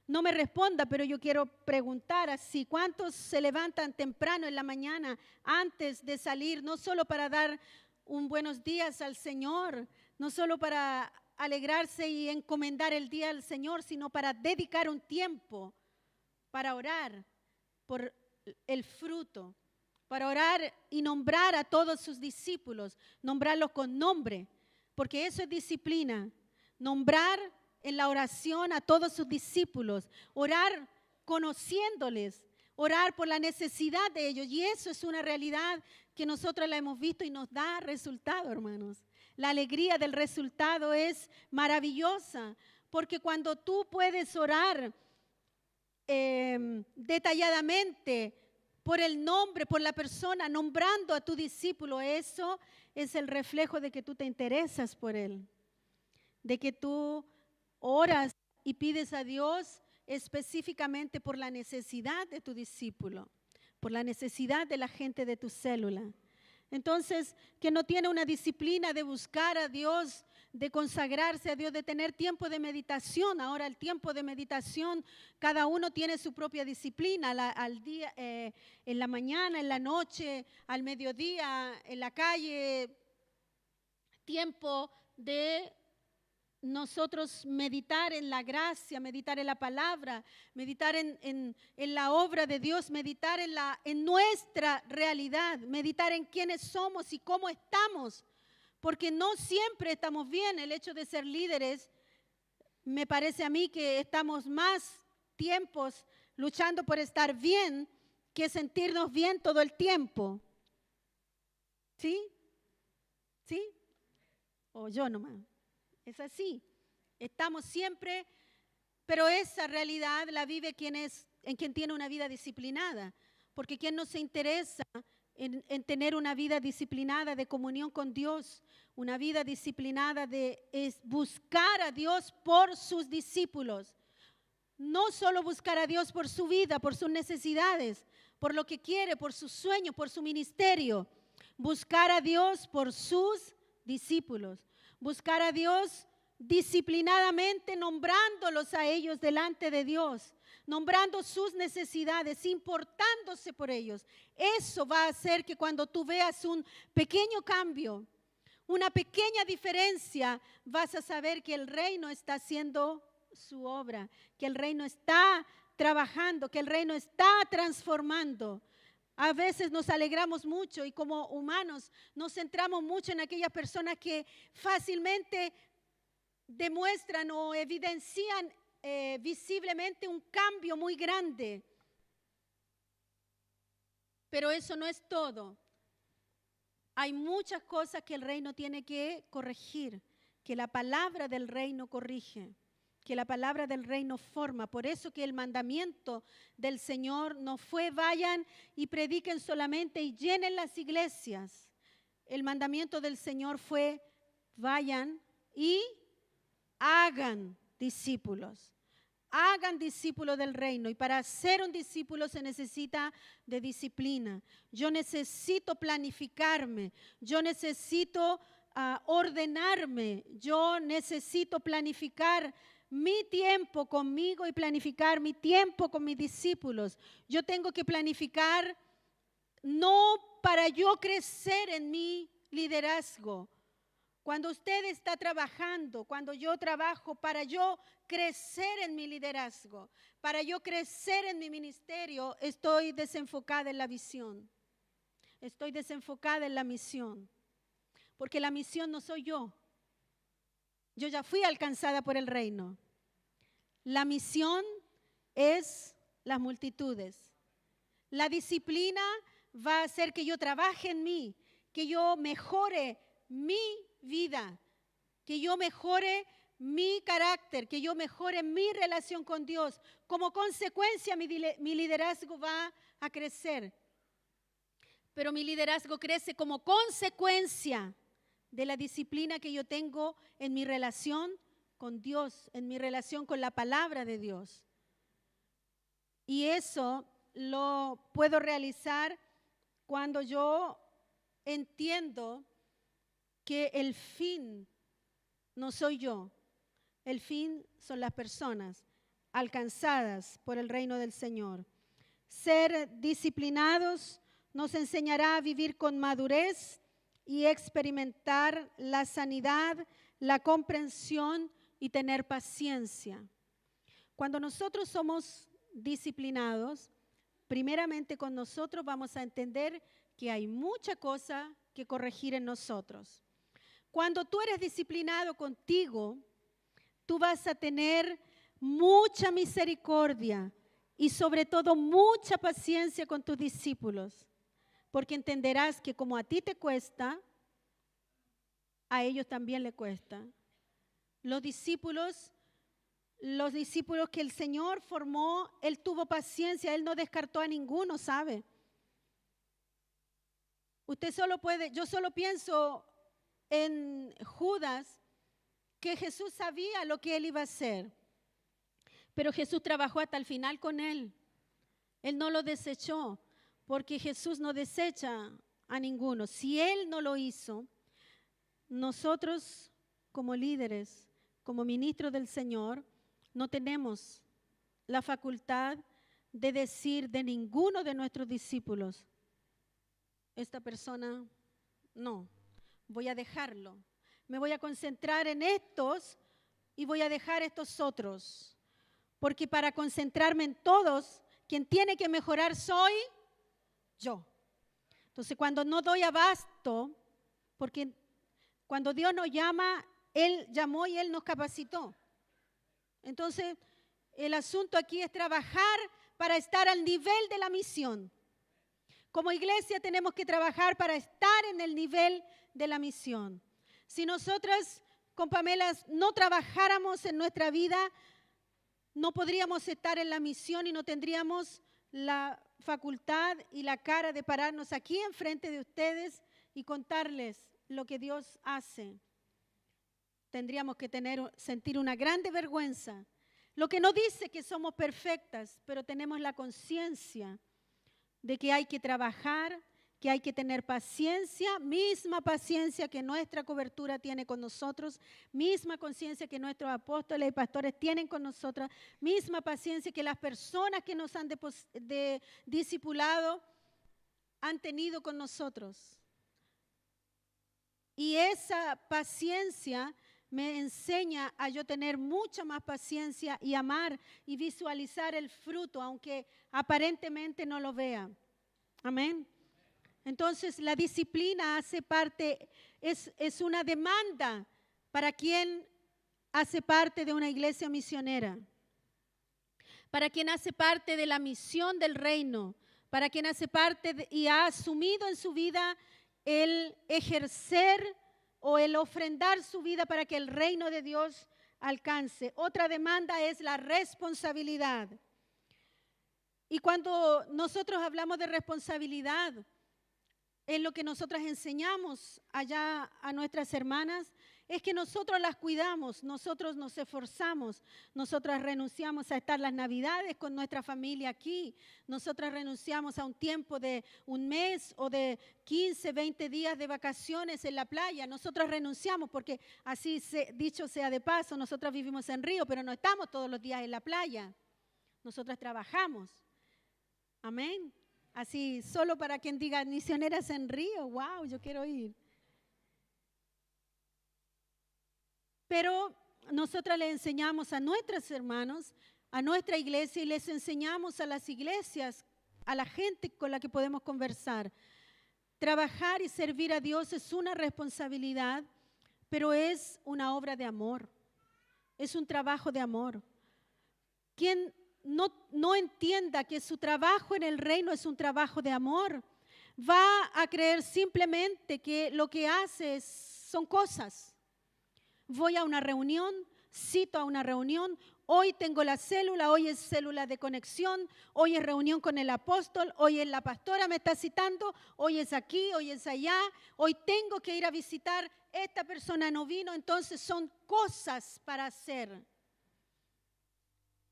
No me responda, pero yo quiero preguntar así, ¿cuántos se levantan temprano en la mañana antes de salir, no solo para dar un buenos días al Señor, no solo para alegrarse y encomendar el día al Señor, sino para dedicar un tiempo para orar por el fruto, para orar y nombrar a todos sus discípulos, nombrarlos con nombre, porque eso es disciplina, nombrar en la oración a todos sus discípulos, orar conociéndoles, orar por la necesidad de ellos, y eso es una realidad que nosotros la hemos visto y nos da resultado, hermanos. La alegría del resultado es maravillosa, porque cuando tú puedes orar detalladamente por el nombre, por la persona, nombrando a tu discípulo, eso es el reflejo de que tú te interesas por él, de que tú oras y pides a Dios específicamente por la necesidad de tu discípulo, por la necesidad de la gente de tu célula. Entonces, que no tiene una disciplina de buscar a Dios, de consagrarse a Dios, de tener tiempo de meditación. Ahora el tiempo de meditación, cada uno tiene su propia disciplina, al día, en la mañana, en la noche, al mediodía, en la calle. Tiempo de nosotros meditar en la gracia, meditar en la palabra, meditar en la obra de Dios, meditar en nuestra realidad, meditar en quiénes somos y cómo estamos, porque no siempre estamos bien. El hecho de ser líderes, me parece a mí que estamos más tiempos luchando por estar bien que sentirnos bien todo el tiempo. ¿Sí? ¿Sí? O yo nomás. Es así, estamos siempre, pero esa realidad la vive quien es en quien tiene una vida disciplinada, porque quien no se interesa en tener una vida disciplinada de comunión con Dios, una vida disciplinada es buscar a Dios por sus discípulos. No solo buscar a Dios por su vida, por sus necesidades, por lo que quiere, por sus sueños, por su ministerio. Buscar a Dios por sus discípulos. Buscar a Dios disciplinadamente, nombrándolos a ellos delante de Dios, nombrando sus necesidades, importándose por ellos. Eso va a hacer que cuando tú veas un pequeño cambio, una pequeña diferencia, vas a saber que el reino está haciendo su obra, que el reino está trabajando, que el reino está transformando. A veces nos alegramos mucho y como humanos nos centramos mucho en aquellas personas que fácilmente demuestran o evidencian visiblemente un cambio muy grande. Pero eso no es todo. Hay muchas cosas que el reino tiene que corregir, que la palabra del reino corrige, que la palabra del reino forma. Por eso que el mandamiento del Señor no fue vayan y prediquen solamente y llenen las iglesias. El mandamiento del Señor fue vayan y hagan discípulos. Hagan discípulos del reino. Y para ser un discípulo se necesita de disciplina. Yo necesito planificarme. Yo necesito ordenarme. Yo necesito planificar mi tiempo conmigo y planificar mi tiempo con mis discípulos. Yo tengo que planificar no para yo crecer en mi liderazgo. Cuando usted está trabajando, cuando yo trabajo para yo crecer en mi liderazgo, para yo crecer en mi ministerio, estoy desenfocada en la visión. Estoy desenfocada en la misión. Porque la misión no soy yo. Yo ya fui alcanzada por el reino. La misión es las multitudes. La disciplina va a hacer que yo trabaje en mí, que yo mejore mi vida, que yo mejore mi carácter, que yo mejore mi relación con Dios. Como consecuencia, mi liderazgo va a crecer. Pero mi liderazgo crece como consecuencia de la disciplina que yo tengo en mi relación con Dios, en mi relación con la palabra de Dios. Y eso lo puedo realizar cuando yo entiendo que el fin no soy yo, el fin son las personas alcanzadas por el reino del Señor. Ser disciplinados nos enseñará a vivir con madurez y experimentar la sanidad, la comprensión y tener paciencia. Cuando nosotros somos disciplinados, primeramente con nosotros vamos a entender que hay mucha cosa que corregir en nosotros. Cuando tú eres disciplinado contigo, tú vas a tener mucha misericordia y sobre todo mucha paciencia con tus discípulos, porque entenderás que como a ti te cuesta, a ellos también les cuesta. Los discípulos que el Señor formó, Él tuvo paciencia, Él no descartó a ninguno, ¿sabe? Yo solo pienso en Judas, que Jesús sabía lo que él iba a hacer, pero Jesús trabajó hasta el final con él. Él no lo desechó, porque Jesús no desecha a ninguno. Si Él no lo hizo, nosotros como líderes, como ministros del Señor, no tenemos la facultad de decir de ninguno de nuestros discípulos, esta persona no, voy a dejarlo. Me voy a concentrar en estos y voy a dejar estos otros. Porque para concentrarme en todos, quien tiene que mejorar soy yo. Entonces, cuando no doy abasto, porque cuando Dios nos llama, Él llamó y Él nos capacitó. Entonces, el asunto aquí es trabajar para estar al nivel de la misión. Como iglesia tenemos que trabajar para estar en el nivel de la misión. Si nosotras con Pamela no trabajáramos en nuestra vida, no podríamos estar en la misión y no tendríamos la facultad y la cara de pararnos aquí enfrente de ustedes y contarles lo que Dios hace. Tendríamos que sentir una grande vergüenza. Lo que no dice que somos perfectas, pero tenemos la conciencia de que hay que trabajar, que hay que tener paciencia, misma paciencia que nuestra cobertura tiene con nosotros, misma conciencia que nuestros apóstoles y pastores tienen con nosotros, misma paciencia que las personas que nos han discipulado han tenido con nosotros. Y esa paciencia me enseña a yo tener mucha más paciencia y amar y visualizar el fruto, aunque aparentemente no lo vea. Amén. Entonces, la disciplina hace parte, es una demanda para quien hace parte de una iglesia misionera, para quien hace parte de la misión del reino, para quien hace parte y ha asumido en su vida el ejercer o el ofrendar su vida para que el reino de Dios alcance. Otra demanda es la responsabilidad. Y cuando nosotros hablamos de responsabilidad, en lo que nosotras enseñamos allá a nuestras hermanas, es que nosotros las cuidamos, nosotros nos esforzamos, nosotras renunciamos a estar las Navidades con nuestra familia aquí, nosotras renunciamos a un tiempo de un mes o de 15, 20 días de vacaciones en la playa, nosotras renunciamos porque así dicho sea de paso, nosotras vivimos en Río, pero no estamos todos los días en la playa, nosotras trabajamos, amén. Así, solo para quien diga, misioneras en Río, wow, yo quiero ir. Pero nosotras le enseñamos a nuestros hermanos, a nuestra iglesia, y les enseñamos a las iglesias, a la gente con la que podemos conversar. Trabajar y servir a Dios es una responsabilidad, pero es una obra de amor. Es un trabajo de amor. Quien no entienda que su trabajo en el reino es un trabajo de amor, va a creer simplemente que lo que hace son cosas. Voy a una reunión, cito a una reunión, hoy tengo la célula, hoy es célula de conexión, hoy es reunión con el apóstol, hoy es la pastora me está citando, hoy es aquí, hoy es allá, hoy tengo que ir a visitar, esta persona no vino, entonces son cosas para hacer.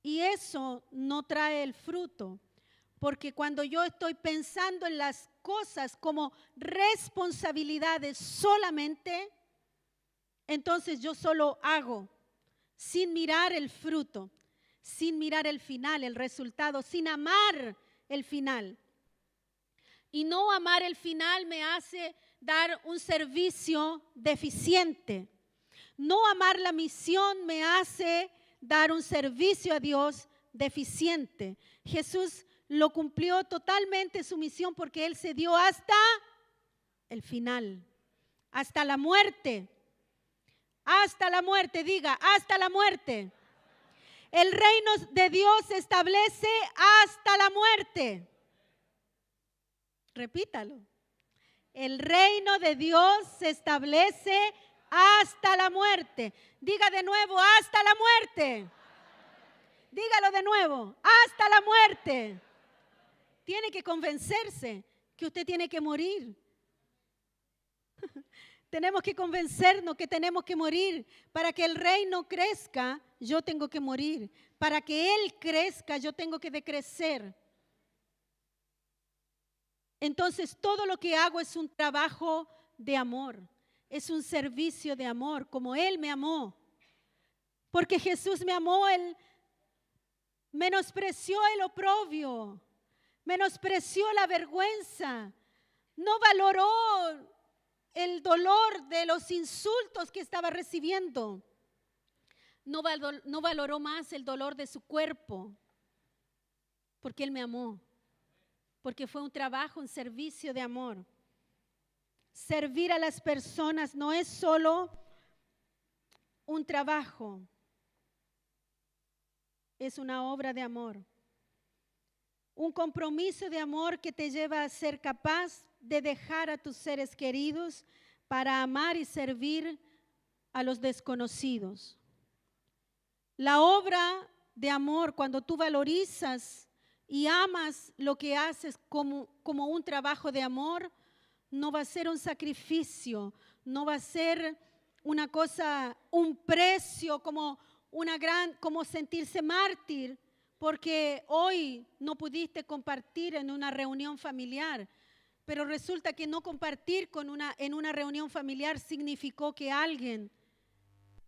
Y eso no trae el fruto, porque cuando yo estoy pensando en las cosas como responsabilidades solamente, entonces yo solo hago, sin mirar el fruto, sin mirar el final, el resultado, sin amar el final. Y no amar el final me hace dar un servicio deficiente. No amar la misión me hace dar un servicio a Dios deficiente. Jesús lo cumplió totalmente su misión porque Él se dio hasta el final, hasta la muerte. Hasta la muerte, diga, hasta la muerte. El reino de Dios se establece hasta la muerte. Repítalo. El reino de Dios se establece hasta la muerte. Diga de nuevo, hasta la muerte. Dígalo de nuevo, hasta la muerte. Tiene que convencerse que usted tiene que morir. Tenemos que convencernos que tenemos que morir. Para que el reino crezca, yo tengo que morir. Para que Él crezca, yo tengo que decrecer. Entonces, todo lo que hago es un trabajo de amor. Es un servicio de amor, como Él me amó. Porque Jesús me amó, Él menospreció el oprobio, menospreció la vergüenza, no valoró el dolor de los insultos que estaba recibiendo. No valoró más el dolor de su cuerpo, porque Él me amó, porque fue un trabajo, un servicio de amor. Servir a las personas no es solo un trabajo, es una obra de amor. Un compromiso de amor que te lleva a ser capaz de dejar a tus seres queridos para amar y servir a los desconocidos. La obra de amor, cuando tú valorizas y amas lo que haces como un trabajo de amor, no va a ser un sacrificio, no va a ser una cosa, un precio como sentirse mártir, porque hoy no pudiste compartir en una reunión familiar, pero resulta que no compartir en una reunión familiar significó que alguien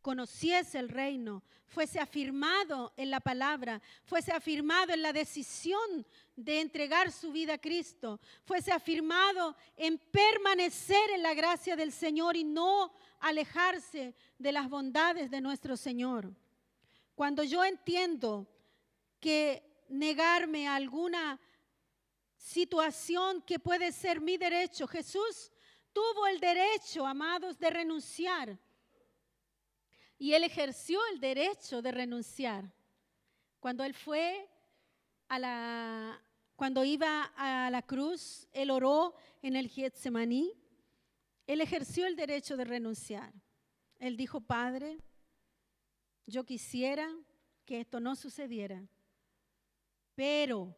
conociese el reino, fuese afirmado en la palabra, fuese afirmado en la decisión de entregar su vida a Cristo, fuese afirmado en permanecer en la gracia del Señor y no alejarse de las bondades de nuestro Señor. Cuando yo entiendo que negarme a alguna situación que puede ser mi derecho, Jesús tuvo el derecho, amados, de renunciar. Y Él ejerció el derecho de renunciar. Cuando Él cuando iba a la cruz, Él oró en el Getsemaní. Él ejerció el derecho de renunciar. Él dijo: Padre, yo quisiera que esto no sucediera, pero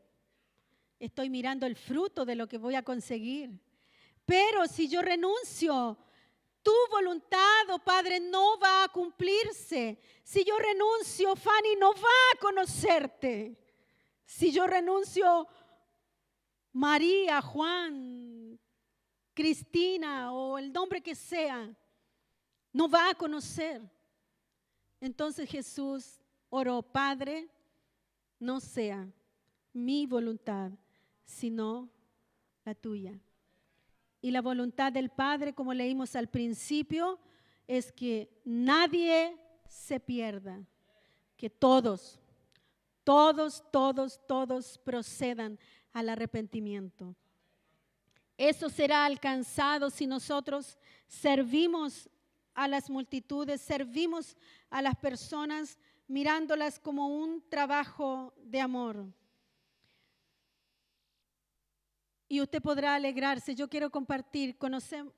estoy mirando el fruto de lo que voy a conseguir. Pero si yo renuncio, tu voluntad, oh Padre, no va a cumplirse. Si yo renuncio, Fanny no va a conocerte. Si yo renuncio, María, Juan, Cristina o el nombre que sea, no va a conocer. Entonces Jesús oró: Padre, no sea mi voluntad, sino la tuya. Y la voluntad del Padre, como leímos al principio, es que nadie se pierda, que todos procedan al arrepentimiento. Eso será alcanzado si nosotros servimos a las multitudes, servimos a las personas mirándolas como un trabajo de amor. Y usted podrá alegrarse. Yo quiero compartir,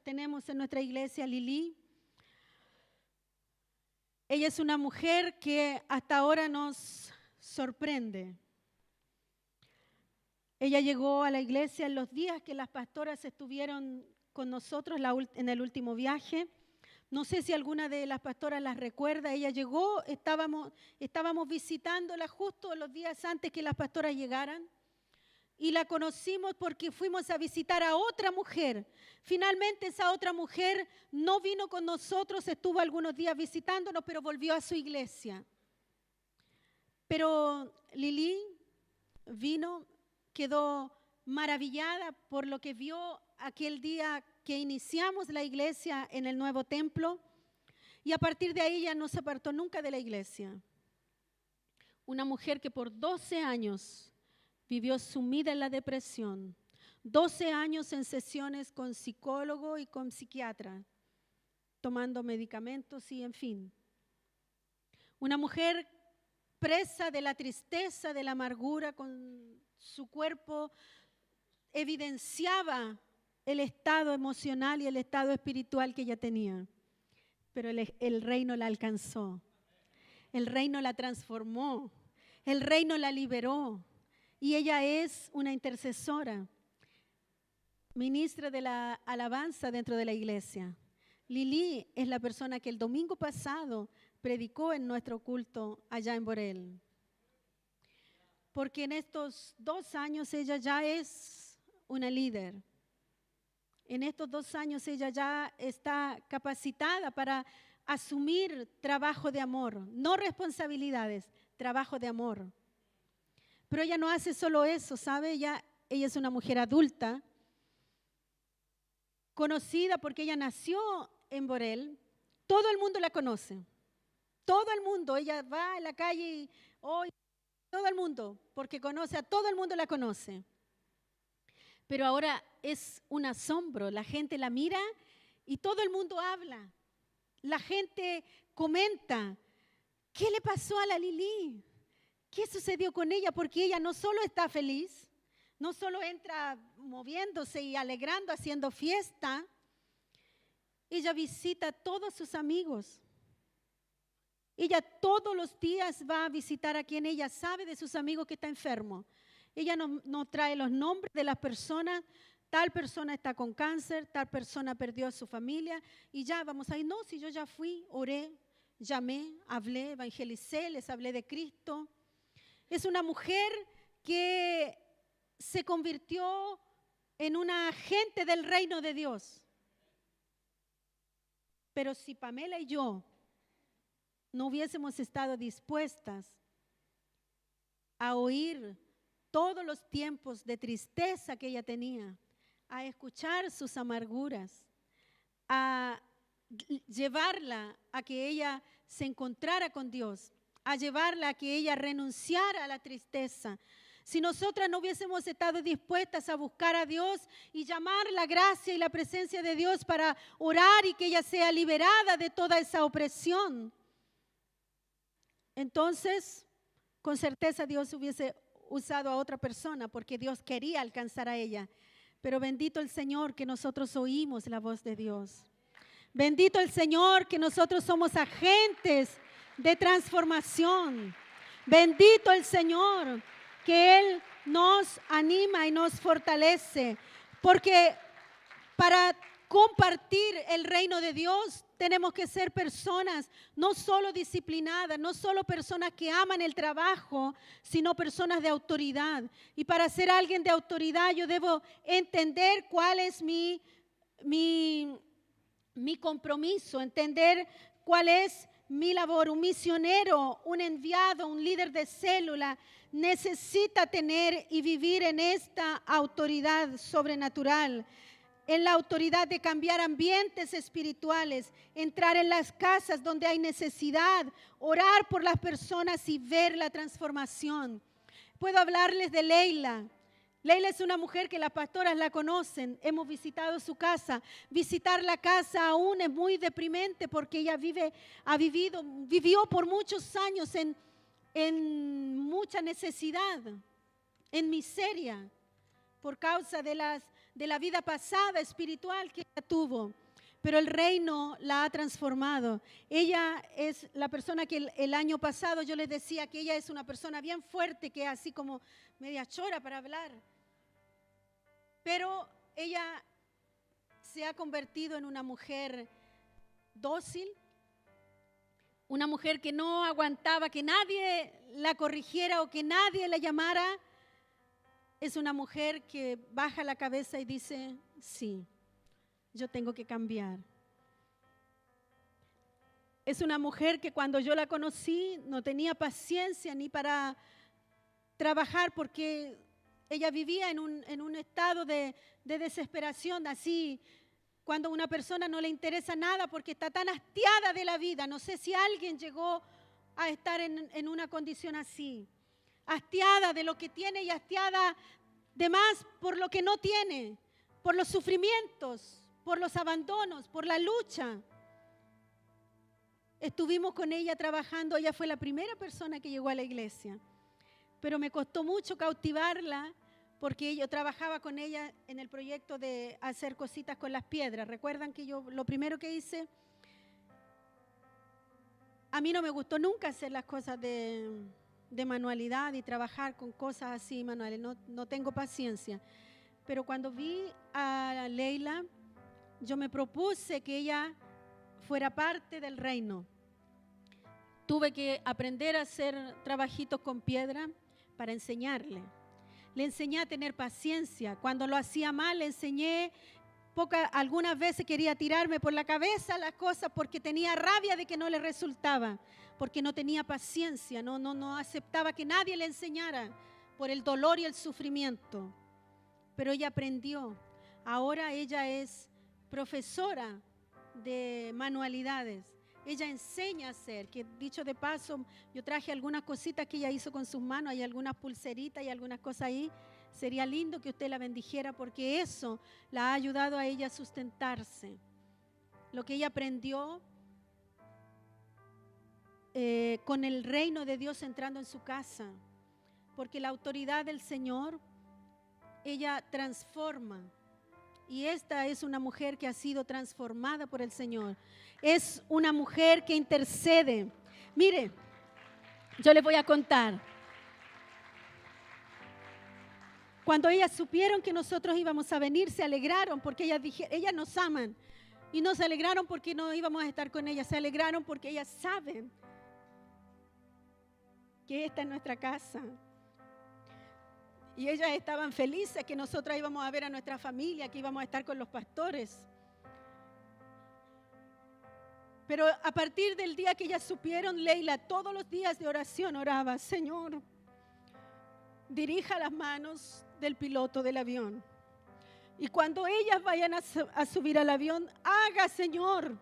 tenemos en nuestra iglesia a Lili. Ella es una mujer que hasta ahora nos sorprende. Ella llegó a la iglesia en los días que las pastoras estuvieron con nosotros en el último viaje. No sé si alguna de las pastoras las recuerda. Ella llegó, estábamos visitándola justo los días antes que las pastoras llegaran. Y la conocimos porque fuimos a visitar a otra mujer. Finalmente esa otra mujer no vino con nosotros, estuvo algunos días visitándonos, pero volvió a su iglesia. Pero Lili vino, quedó maravillada por lo que vio aquel día que iniciamos la iglesia en el nuevo templo. Y a partir de ahí ya no se apartó nunca de la iglesia. Una mujer que por 12 años vivió sumida en la depresión, 12 años en sesiones con psicólogo y con psiquiatra, tomando medicamentos y en fin. Una mujer presa de la tristeza, de la amargura, con su cuerpo evidenciaba el estado emocional y el estado espiritual que ella tenía. Pero el reino la alcanzó, el reino la transformó, el reino la liberó. Y ella es una intercesora, ministra de la alabanza dentro de la iglesia. Lili es la persona que el domingo pasado predicó en nuestro culto allá en Borel. Porque en estos 2 años ella ya es una líder. En estos 2 años ella ya está capacitada para asumir trabajo de amor, no responsabilidades, trabajo de amor. Pero ella no hace solo eso, ¿sabe? Ella es una mujer adulta, conocida porque ella nació en Borel. Todo el mundo la conoce. Todo el mundo. Ella va en la calle y hoy todo el mundo, porque conoce a todo el mundo, la conoce. Pero ahora es un asombro. La gente la mira y todo el mundo habla. La gente comenta: ¿qué le pasó a la Lili? ¿Qué sucedió con ella? Porque ella no solo está feliz, no solo entra moviéndose y alegrando, haciendo fiesta, ella visita a todos sus amigos. Ella todos los días va a visitar a quien ella sabe de sus amigos que está enfermo. Ella no trae los nombres de las personas. Tal persona está con cáncer, tal persona perdió a su familia y ya vamos a ir. No, si yo ya fui, oré, llamé, hablé, evangelicé, les hablé de Cristo. Es una mujer que se convirtió en una agente del reino de Dios. Pero si Pamela y yo no hubiésemos estado dispuestas a oír todos los tiempos de tristeza que ella tenía, a escuchar sus amarguras, a llevarla a que ella se encontrara con Dios, a llevarla a que ella renunciara a la tristeza. Si nosotras no hubiésemos estado dispuestas a buscar a Dios y llamar la gracia y la presencia de Dios para orar y que ella sea liberada de toda esa opresión, entonces con certeza Dios hubiese usado a otra persona porque Dios quería alcanzar a ella. Pero bendito el Señor que nosotros oímos la voz de Dios. Bendito el Señor que nosotros somos agentes de transformación. Bendito el Señor que Él nos anima y nos fortalece. Porque para compartir el reino de Dios tenemos que ser personas no solo disciplinadas, no solo personas que aman el trabajo, sino personas de autoridad. Y para ser alguien de autoridad yo debo entender cuál es mi compromiso, entender cuál es mi labor. Un misionero, un enviado, un líder de célula necesita tener y vivir en esta autoridad sobrenatural, en la autoridad de cambiar ambientes espirituales, entrar en las casas donde hay necesidad, orar por las personas y ver la transformación. Puedo hablarles de Leila. Leila es una mujer que las pastoras la conocen, hemos visitado su casa. Visitar la casa aún es muy deprimente porque ella vivió por muchos años en mucha necesidad, en miseria, por causa de la vida pasada espiritual que ella tuvo. Pero el reino la ha transformado. Ella es la persona que el año pasado yo les decía que ella es una persona bien fuerte, que es así como media chora para hablar. Pero ella se ha convertido en una mujer dócil, una mujer que no aguantaba que nadie la corrigiera o que nadie la llamara. Es una mujer que baja la cabeza y dice, sí, yo tengo que cambiar. Es una mujer que cuando yo la conocí no tenía paciencia ni para trabajar porque ella vivía en un estado de desesperación, así cuando a una persona no le interesa nada porque está tan hastiada de la vida. No sé si alguien llegó a estar en una condición así, hastiada de lo que tiene y hastiada de más por lo que no tiene, por los sufrimientos, por los abandonos, por la lucha. Estuvimos con ella trabajando, ella fue la primera persona que llegó a la iglesia, pero me costó mucho cautivarla porque yo trabajaba con ella en el proyecto de hacer cositas con las piedras. ¿Recuerdan que yo lo primero que hice? A mí no me gustó nunca hacer las cosas de manualidad y trabajar con cosas así manuales, no tengo paciencia. Pero cuando vi a Leila, yo me propuse que ella fuera parte del reino. Tuve que aprender a hacer trabajitos con piedra para enseñarle. Le enseñé a tener paciencia. Cuando lo hacía mal, le enseñé. Algunas veces quería tirarme por la cabeza las cosas porque tenía rabia de que no le resultaba, porque no tenía paciencia, no aceptaba que nadie le enseñara por el dolor y el sufrimiento. Pero ella aprendió. Ahora ella es profesora de manualidades. Ella enseña a hacer, que dicho de paso, yo traje algunas cositas que ella hizo con sus manos, hay algunas pulseritas y algunas cosas ahí. Sería lindo que usted la bendijera porque eso la ha ayudado a ella a sustentarse. Lo que ella aprendió con el reino de Dios entrando en su casa. Porque la autoridad del Señor, ella transforma. Y esta es una mujer que ha sido transformada por el Señor. Es una mujer que intercede. Mire, yo les voy a contar. Cuando ellas supieron que nosotros íbamos a venir, se alegraron porque ellas nos aman. Y no se alegraron porque no íbamos a estar con ellas, se alegraron porque ellas saben que esta es nuestra casa. Y ellas estaban felices que nosotras íbamos a ver a nuestra familia, que íbamos a estar con los pastores. Pero a partir del día que ellas supieron, Leila todos los días de oración oraba: Señor, dirija las manos del piloto del avión. Y cuando ellas vayan a subir al avión, haga, Señor,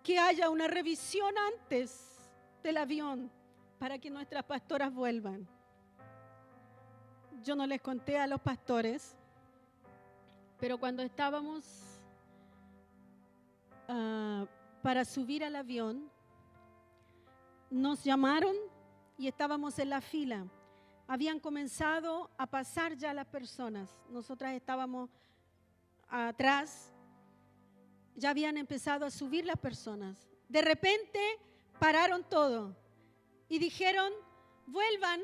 que haya una revisión antes del avión para que nuestras pastoras vuelvan. Yo no les conté a los pastores, pero cuando estábamos para subir al avión, nos llamaron y estábamos en la fila. Habían comenzado a pasar ya las personas. Nosotras estábamos atrás. Ya habían empezado a subir las personas. De repente pararon todo y dijeron: vuelvan,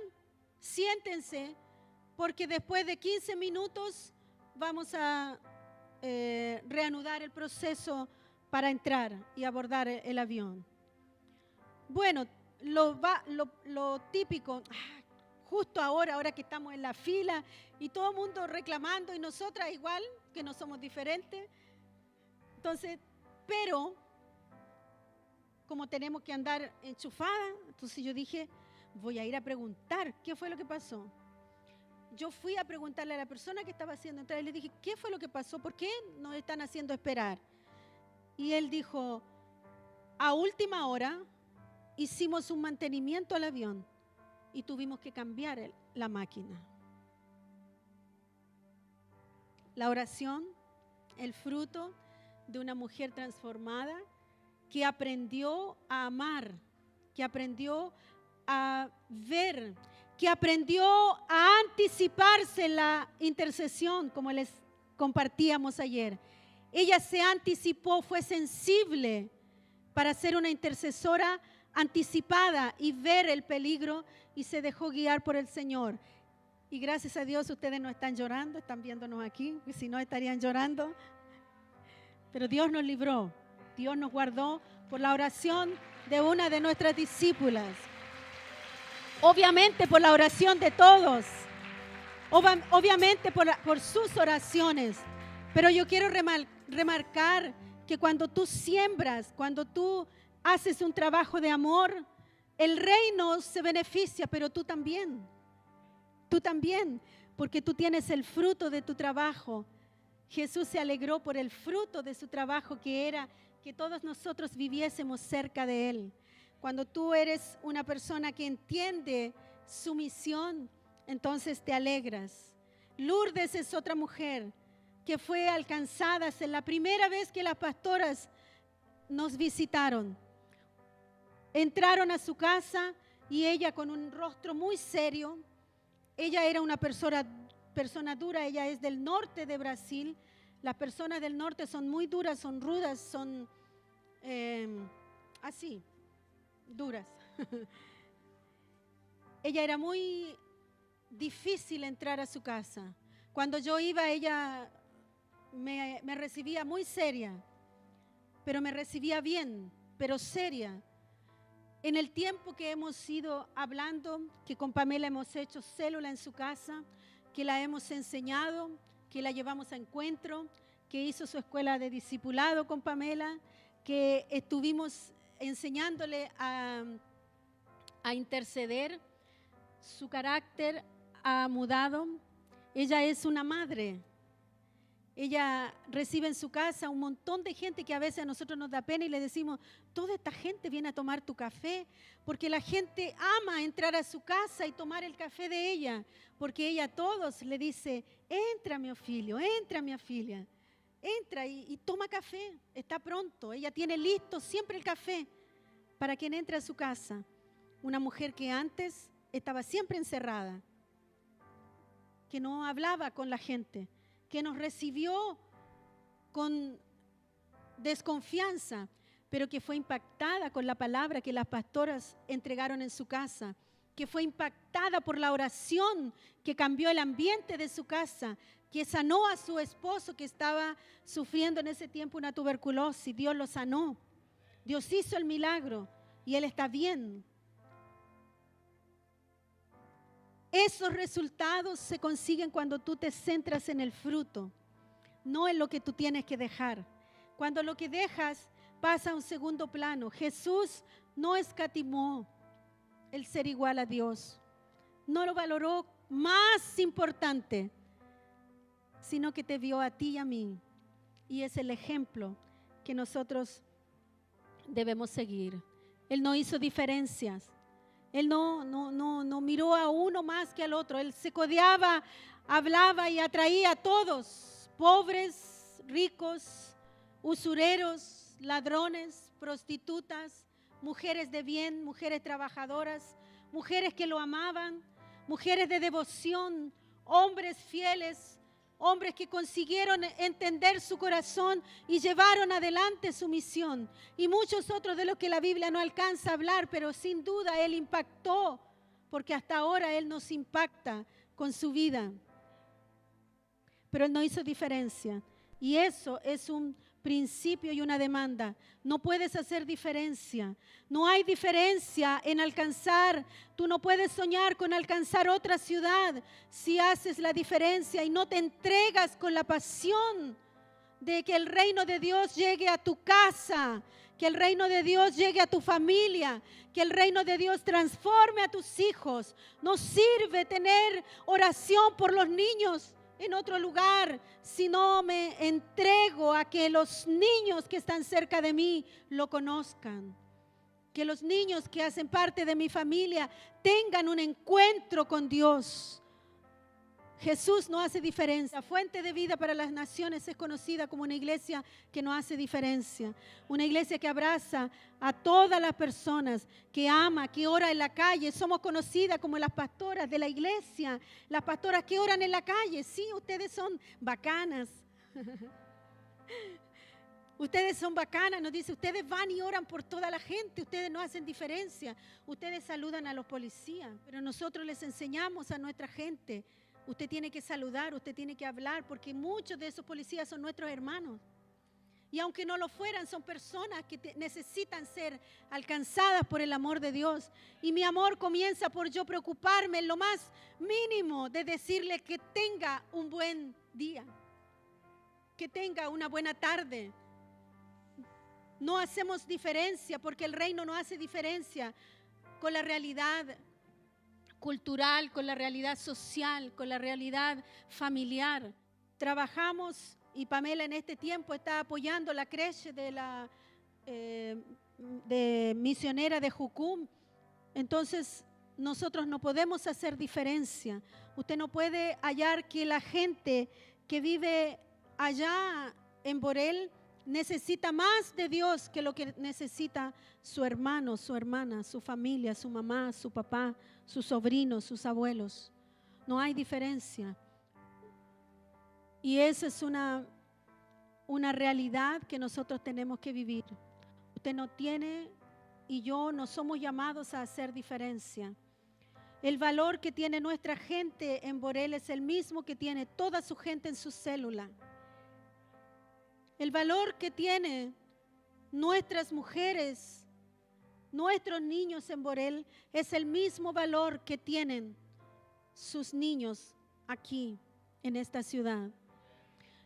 siéntense, porque después de 15 minutos vamos a reanudar el proceso para entrar y abordar el avión. Bueno, lo típico, justo ahora que estamos en la fila y todo el mundo reclamando y nosotras igual, que no somos diferentes. Entonces, pero como tenemos que andar enchufadas, entonces yo dije, voy a ir a preguntar qué fue lo que pasó. Yo fui a preguntarle a la persona que estaba haciendo entrar y le dije, ¿qué fue lo que pasó? ¿Por qué nos están haciendo esperar? Y él dijo, a última hora hicimos un mantenimiento al avión y tuvimos que cambiar la máquina. La oración, el fruto de una mujer transformada que aprendió a amar, que aprendió a ver, que aprendió a anticiparse en la intercesión, como les compartíamos ayer. Ella se anticipó, fue sensible para ser una intercesora anticipada y ver el peligro y se dejó guiar por el Señor. Y gracias a Dios ustedes no están llorando, están viéndonos aquí, si no estarían llorando. Pero Dios nos libró, Dios nos guardó por la oración de una de nuestras discípulas. Obviamente por la oración de todos, obviamente por sus oraciones. Pero yo quiero remarcar que cuando tú siembras, cuando tú haces un trabajo de amor, el reino se beneficia, pero tú también, porque tú tienes el fruto de tu trabajo. Jesús se alegró por el fruto de su trabajo, que era que todos nosotros viviésemos cerca de Él. Cuando tú eres una persona que entiende su misión, entonces te alegras. Lourdes es otra mujer que fue alcanzada en la primera vez que las pastoras nos visitaron. Entraron a su casa y ella con un rostro muy serio. Ella era una persona dura, ella es del norte de Brasil. Las personas del norte son muy duras, son rudas, son así, duras. Ella era muy difícil entrar a su casa. Cuando yo iba, ella me recibía muy seria, pero me recibía bien, pero seria. En el tiempo que hemos ido hablando, que con Pamela hemos hecho célula en su casa, que la hemos enseñado, que la llevamos a encuentro, que hizo su escuela de discipulado con Pamela, que estuvimos enseñándole a interceder, su carácter ha mudado. Ella es una madre. Ella recibe en su casa un montón de gente que a veces a nosotros nos da pena y le decimos, toda esta gente viene a tomar tu café, porque la gente ama entrar a su casa y tomar el café de ella, porque ella a todos le dice, entra mi filho, entra mi filia, entra y toma café, está pronto. Ella tiene listo siempre el café para quien entre a su casa. Una mujer que antes estaba siempre encerrada, que no hablaba con la gente, que nos recibió con desconfianza, pero que fue impactada con la palabra que las pastoras entregaron en su casa, que fue impactada por la oración que cambió el ambiente de su casa, que sanó a su esposo que estaba sufriendo en ese tiempo una tuberculosis. Dios lo sanó. Dios hizo el milagro y él está bien. Esos resultados se consiguen cuando tú te centras en el fruto, no en lo que tú tienes que dejar. Cuando lo que dejas pasa a un segundo plano. Jesús no escatimó el ser igual a Dios. No lo valoró más importante, sino que te vio a ti y a mí. Y es el ejemplo que nosotros debemos seguir. Él no hizo diferencias. Él no miró a uno más que al otro. Él se codeaba, hablaba y atraía a todos, pobres, ricos, usureros, ladrones, prostitutas, mujeres de bien, mujeres trabajadoras, mujeres que lo amaban, mujeres de devoción, hombres fieles, hombres que consiguieron entender su corazón y llevaron adelante su misión. Y muchos otros de los que la Biblia no alcanza a hablar, pero sin duda Él impactó, porque hasta ahora Él nos impacta con su vida. Pero Él no hizo diferencia. Y eso es un principio y una demanda. No puedes hacer diferencia. No hay diferencia en alcanzar. Tú no puedes soñar con alcanzar otra ciudad si haces la diferencia y no te entregas con la pasión de que el reino de Dios llegue a tu casa, que el reino de Dios llegue a tu familia, que el reino de Dios transforme a tus hijos. No sirve tener oración por los niños en otro lugar, si no me entrego a que los niños que están cerca de mí lo conozcan, que los niños que hacen parte de mi familia tengan un encuentro con Dios. Jesús no hace diferencia. Fuente de Vida para las Naciones es conocida como una iglesia que no hace diferencia. Una iglesia que abraza a todas las personas, que ama, que ora en la calle. Somos conocidas como las pastoras de la iglesia, las pastoras que oran en la calle. Sí, ustedes son bacanas. Ustedes son bacanas, nos dice, ustedes van y oran por toda la gente, ustedes no hacen diferencia. Ustedes saludan a los policías, pero nosotros les enseñamos a nuestra gente. Usted tiene que saludar, usted tiene que hablar, porque muchos de esos policías son nuestros hermanos. Y aunque no lo fueran, son personas que necesitan ser alcanzadas por el amor de Dios. Y mi amor comienza por yo preocuparme en lo más mínimo de decirle que tenga un buen día, que tenga una buena tarde. No hacemos diferencia porque el reino no hace diferencia con la realidad cultural, con la realidad social, con la realidad familiar. Trabajamos y Pamela en este tiempo está apoyando la creche de misionera de Jucum. Entonces nosotros no podemos hacer diferencia. Usted no puede hallar que la gente que vive allá en Borel necesita más de Dios que lo que necesita su hermano, su hermana, su familia, su mamá, su papá, sus sobrinos, sus abuelos. No hay diferencia. Y esa es una realidad que nosotros tenemos que vivir. Usted no tiene y yo no somos llamados a hacer diferencia. El valor que tiene nuestra gente en Borel es el mismo que tiene toda su gente en su célula. El valor que tienen nuestras mujeres, nuestros niños en Borel, es el mismo valor que tienen sus niños aquí en esta ciudad.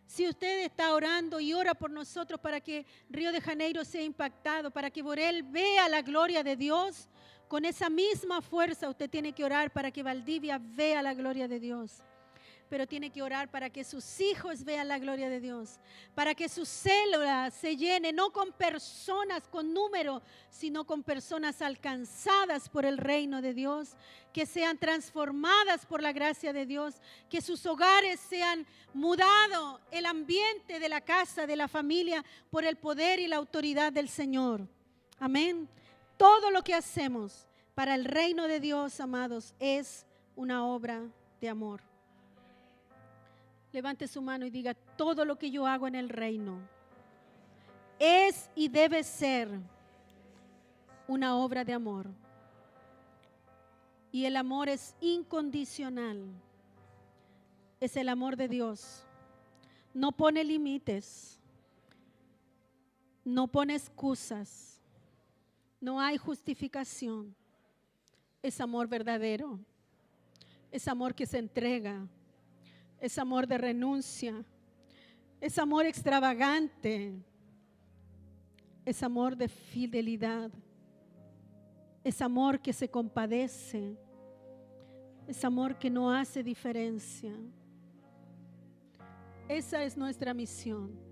Si usted está orando y ora por nosotros para que Río de Janeiro sea impactado, para que Borel vea la gloria de Dios, con esa misma fuerza usted tiene que orar para que Valdivia vea la gloria de Dios. Pero tiene que orar para que sus hijos vean la gloria de Dios, para que su célula se llene, no con personas con número, sino con personas alcanzadas por el reino de Dios, que sean transformadas por la gracia de Dios, que sus hogares sean mudados, el ambiente de la casa, de la familia, por el poder y la autoridad del Señor. Amén. Todo lo que hacemos para el reino de Dios, amados, es una obra de amor. Levante su mano y diga, todo lo que yo hago en el reino es y debe ser una obra de amor. Y el amor es incondicional. Es el amor de Dios. No pone límites. No pone excusas. No hay justificación. Es amor verdadero. Es amor que se entrega. Es amor de renuncia. Es amor extravagante. Es amor de fidelidad. Es amor que se compadece. Es amor que no hace diferencia. Esa es nuestra misión.